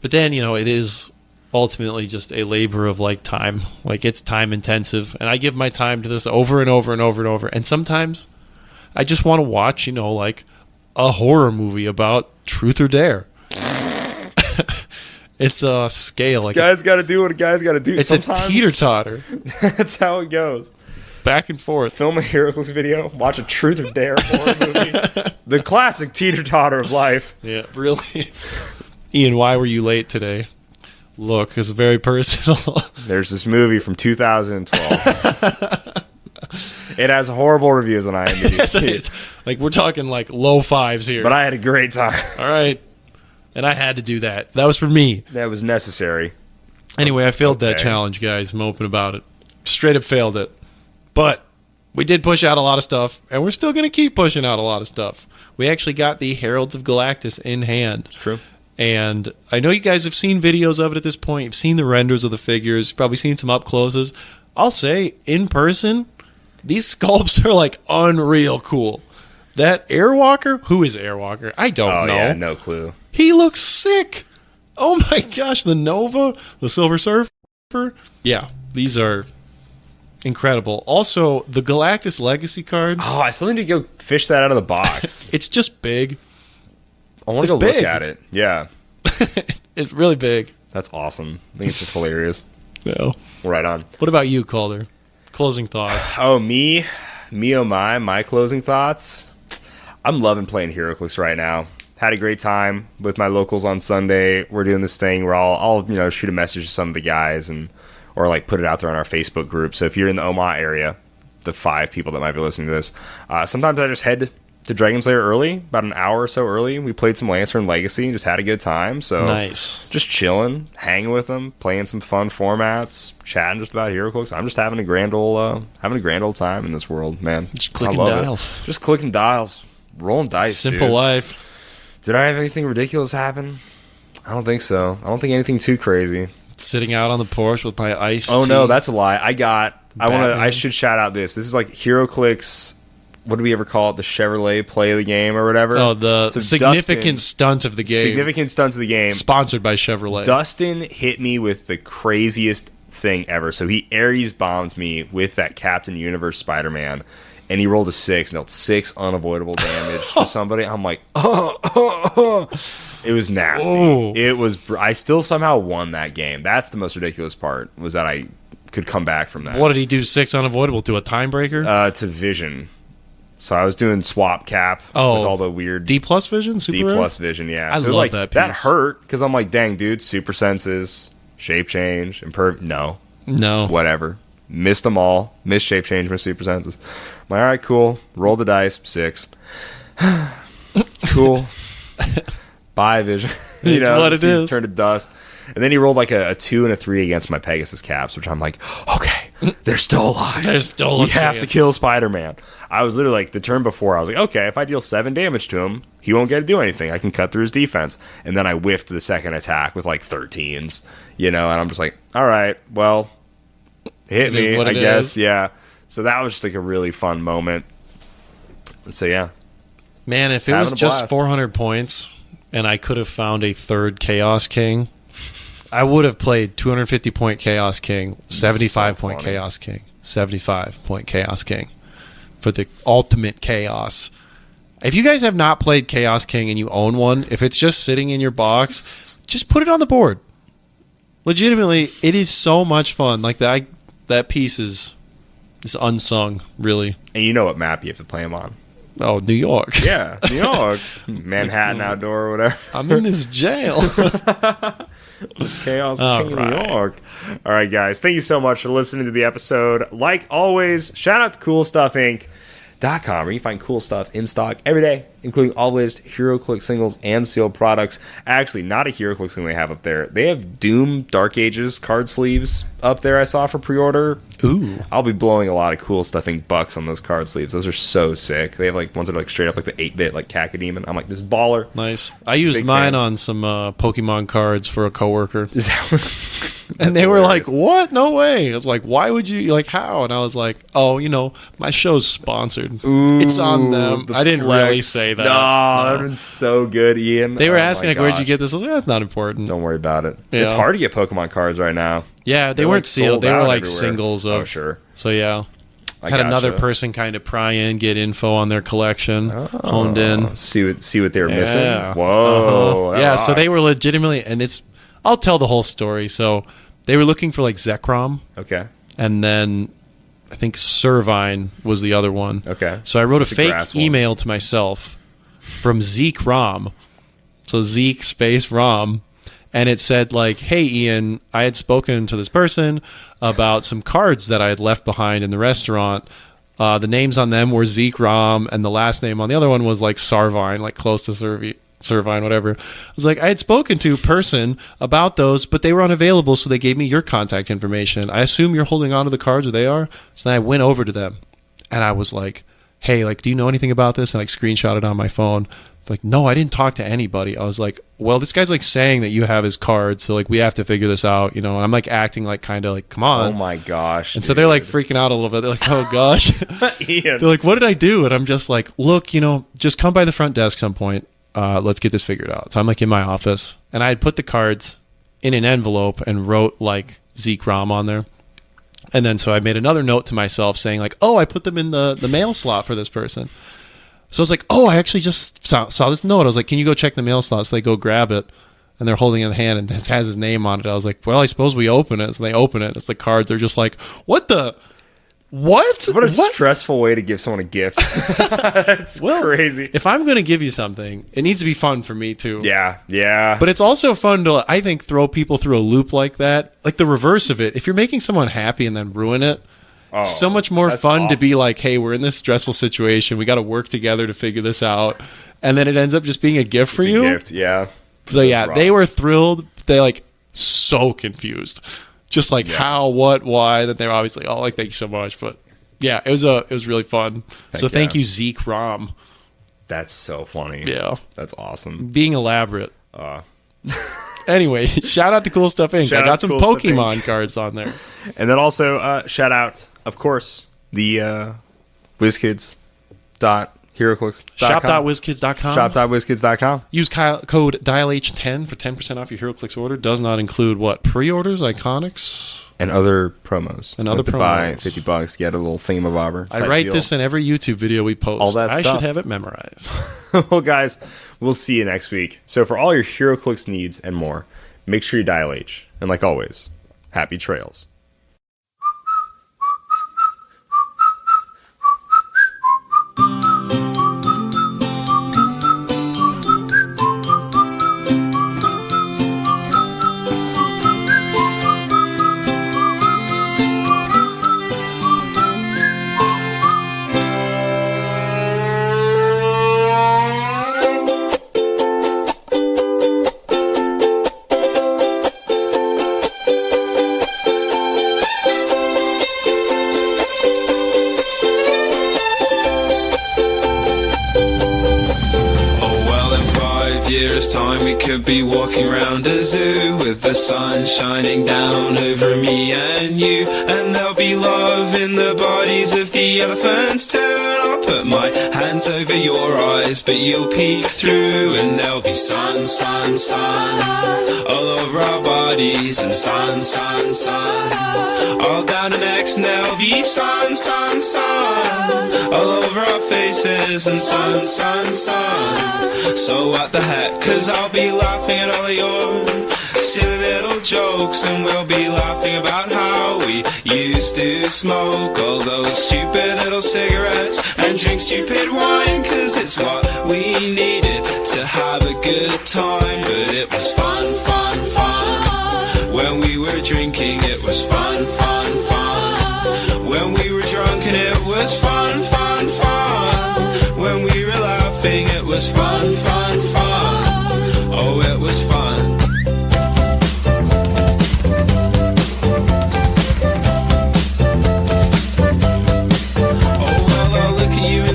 But then, it is ultimately just a labor of, like, time. Like, it's time intensive. And I give my time to this over and over and over and over. And sometimes I just want to watch, like, a horror movie about truth or dare. It's a scale. Like guys got to do what a guy's got to do. It's sometimes. A teeter-totter. That's how it goes. Back and forth. Film a Heroclix video. Watch a truth or dare horror movie. The classic teeter-totter of life. Yeah, really. Ian, why were you late today? Look, it's very personal. There's this movie from 2012. It has horrible reviews on IMDb. Yes, like we're talking like low 5s here. But I had a great time. All right. And I had to do that. That was for me. That was necessary. Anyway, I failed that challenge, guys. I'm open about it. Straight up failed it. But we did push out a lot of stuff, and we're still going to keep pushing out a lot of stuff. We actually got the Heralds of Galactus in hand. It's true. And I know you guys have seen videos of it at this point. You've seen the renders of the figures. You've probably seen some up closes. I'll say, in person, these sculpts are like unreal cool. That Airwalker? Who is Airwalker? I don't know. Yeah, no clue. He looks sick. Oh my gosh, the Nova, the Silver Surfer. Yeah, these are incredible. Also, the Galactus Legacy card. Oh, I still need to go fish that out of the box. It's just big. I want to go look at it. Yeah. It's really big. That's awesome. I think it's just hilarious. No. Right on. What about you, Calder? Closing thoughts. Oh, me? Oh my closing thoughts? I'm loving playing Heroclix right now. Had a great time with my locals on Sunday. We're doing this thing where I'll shoot a message to some of the guys or like put it out there on our Facebook group. So if you're in the Omaha area, the 5 people that might be listening to this, sometimes I just head to Dragon Slayer early, about an hour or so early. We played some Lancer and Legacy and just had a good time. So nice. Just chilling, hanging with them, playing some fun formats, chatting just about Heroclix. I'm just having a grand old time in this world, man. Just clicking dials. Just clicking dials. Rolling dice, Simple life. Did I have anything ridiculous happen? I don't think so. I don't think anything too crazy. Sitting out on the porch with my iced tea. Oh no, that's a lie. I should shout out this. This is like Heroclix. What do we ever call it? The Chevrolet play of the game or whatever? Oh, the significant stunt of the game. Significant stunts of the game. Sponsored by Chevrolet. Dustin hit me with the craziest thing ever. So he Ares bombs me with that Captain Universe Spider-Man. And he rolled a 6 and dealt 6 unavoidable damage to somebody. I'm like, It was nasty. Oh. It was. I still somehow won that game. That's the most ridiculous part, was that I could come back from that. What did he do? 6 unavoidable to a time breaker? To vision. So I was doing swap cap with all the weird D plus vision, super D rare? plus vision. Yeah, I so love that piece. That hurt because I'm like, dang, dude, super senses, shape change, no, whatever. Missed them all. Missed shape change, missed super senses. I'm like, all right, cool. Roll the dice. 6. Cool. Bye, vision. What it is. Turned to dust. And then he rolled like a 2 and a 3 against my Pegasus caps, which I'm like, okay, they're still alive. There's still a We have to kill Spider-Man. I was literally like, the turn before, I was like, okay, if I deal 7 damage to him, he won't get to do anything. I can cut through his defense. And then I whiffed the second attack with like 13s, and I'm just like, all right, well, hit me, I guess. Yeah. So that was just like a really fun moment. So yeah. Man, if it was just 400 points and I could have found a third Chaos King, I would have played 250-point Chaos King, 75-point Chaos King, 75-point Chaos King. for the ultimate chaos. If you guys have not played Chaos King and you own one, if it's just sitting in your box, just put it on the board. Legitimately, it is so much fun. Like that piece is unsung, really. And you know what map you have to play them on. Oh, New York. Yeah, New York. Manhattan outdoor or whatever. I'm in this jail. Chaos King of New York. All right, guys. Thank you so much for listening to the episode. Like always, shout out to CoolStuffInc.com, where you find cool stuff in stock every day, including all the latest Heroclix singles and sealed products. Actually, not a Heroclix thing they have up there. They have Doom Dark Ages card sleeves up there I saw for pre-order. Ooh. I'll be blowing a lot of Cool Stuff Inc. bucks on those card sleeves. Those are so sick. They have like ones that are like straight up like the 8-bit, like Cacodemon. I'm like, this baller. Nice. I used mine on some Pokemon cards for a coworker. Is that and they were like, what? No way. I was like, why would you? Like, how? And I was like, oh, my show's sponsored. Ooh, it's on them. I didn't really say that. No, that would have been so good, Ian. They were asking, like, where'd you get this? I was like, that's not important. Don't worry about it. Yeah. It's hard to get Pokemon cards right now. Yeah, they weren't sealed. They were like singles of. Oh, sure. So, yeah. I had another person kind of pry in, get info on their collection, honed in. See what they were missing? Whoa. Yeah, so they were legitimately, and I'll tell the whole story. So they were looking for like Zekrom. Okay. And then I think Servine was the other one. Okay. So I wrote a fake email to myself from Zeke Rom. So Zeke space Rom. And it said like, hey, Ian, I had spoken to this person about some cards that I had left behind in the restaurant. The names on them were Zeke Rom, and the last name on the other one was like Sarvine, like close to Servine, whatever. I was like, I had spoken to a person about those, but they were unavailable, so they gave me your contact information. I assume you're holding on to the cards, or they are. So then I went over to them, and I was like, hey, like, do you know anything about this? And like screenshot it on my phone. It's like, no, I didn't talk to anybody. I was like, well, this guy's like saying that you have his card, so like we have to figure this out, And I'm like acting like kind of like, come on. Oh my gosh. And so they're like freaking out a little bit. They're like, oh gosh. They're like, what did I do? And I'm just like, look, just come by the front desk some point. Let's get this figured out. So I'm like in my office, and I had put the cards in an envelope and wrote like Zeke Rom on there. And then so I made another note to myself saying like, oh, I put them in the mail slot for this person. So I was like, oh, I actually just saw this note. I was like, can you go check the mail slot? So they go grab it, and they're holding it in the hand, and it has his name on it. I was like, well, I suppose we open it. So they open it. It's the cards. They're just like, what the? What? What a stressful way to give someone a gift. That's crazy. If I'm going to give you something, it needs to be fun for me too. Yeah. But it's also fun to, I think, throw people through a loop like that. Like the reverse of it. If you're making someone happy and then ruin it, it's so much more fun to be like, hey, we're in this stressful situation. We got to work together to figure this out. And then it ends up just being a gift for you. It's a gift, yeah. So yeah, they were thrilled. They like so confused. Just like how, what, why. That they're obviously, oh, like, thank you so much. But yeah, it was really fun. Thank you, Zeke Rom. That's so funny. Yeah. That's awesome. Being elaborate. Anyway, shout out to Cool Stuff Inc. I got some Pokemon cards on there. And then also shout out, of course, the WizKids.Heroclix.com. Shop.WizKids.com. Shop.WizKids.com. Use code DIALH10 for 10% off your Heroclix order. Does not include what? Pre-orders, iconics, and other promos. And other promos. Buy $50, get a little thingamabobber. I write this in every YouTube video we post. All that stuff. I should have it memorized. Well, guys, we'll see you next week. So for all your Heroclix needs and more, make sure you dial H. And like always, happy trails. Time we could be walking around a zoo with the sun shining down over me and you, and there'll be love in the bodies of the elephants too, and I'll put my hands over your eyes, but you'll peek through and there'll be sun, sun, sun all over our bodies, and sun, sun, sun all down our necks, and there'll be sun, sun, sun all over our faces, and sun, sun, sun. So what the heck, 'cause I'll be laughing at all of your silly little jokes, and we'll be laughing about how we used to smoke all those stupid little cigarettes and drink stupid wine, 'cause it's what we needed to have a good time. But it was fun, fun, fun when we were drinking. It was fun, fun, fun when we were drunk, and it was fun, fun, fun when we were laughing. It was fun, fun, fun. Oh, it was fun.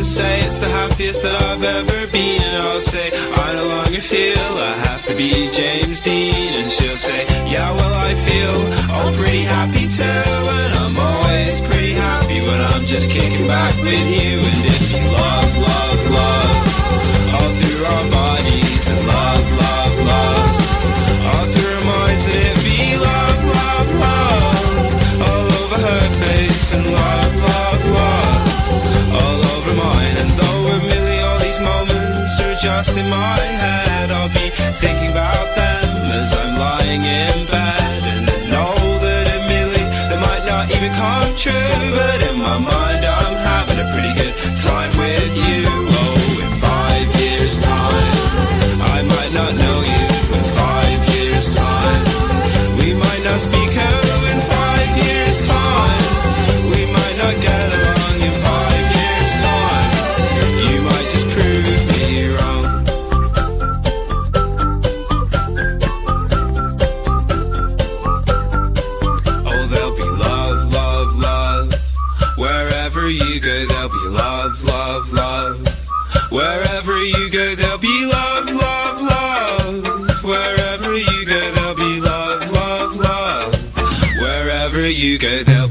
Say it's the happiest that I've ever been, and I'll say I no longer feel I have to be James Dean, and she'll say yeah, well I feel all pretty happy too, and I'm always pretty happy when I'm just kicking back with you. And if you love, love, love all through our bodies, and love, love, love all through our minds, and it be love, love, love all over her face, and love, love, love all over mine. And though admittedly all these moments are just in my head, I'll be thinking about them as I'm lying in bed, and I know that admittedly they might not even come true, but in my mind I'm having a pretty good time with you. Oh, in 5 years time I might not know you. In 5 years time we might not speak. Oh, in 5 years time we might not get along. In 5 years time you might just prove me wrong. Oh, there'll be love, love, love wherever you go. There'll be love, love, love wherever you go. There'll be love, love, love wherever you go. There'll be love, love, love wherever you go. There'll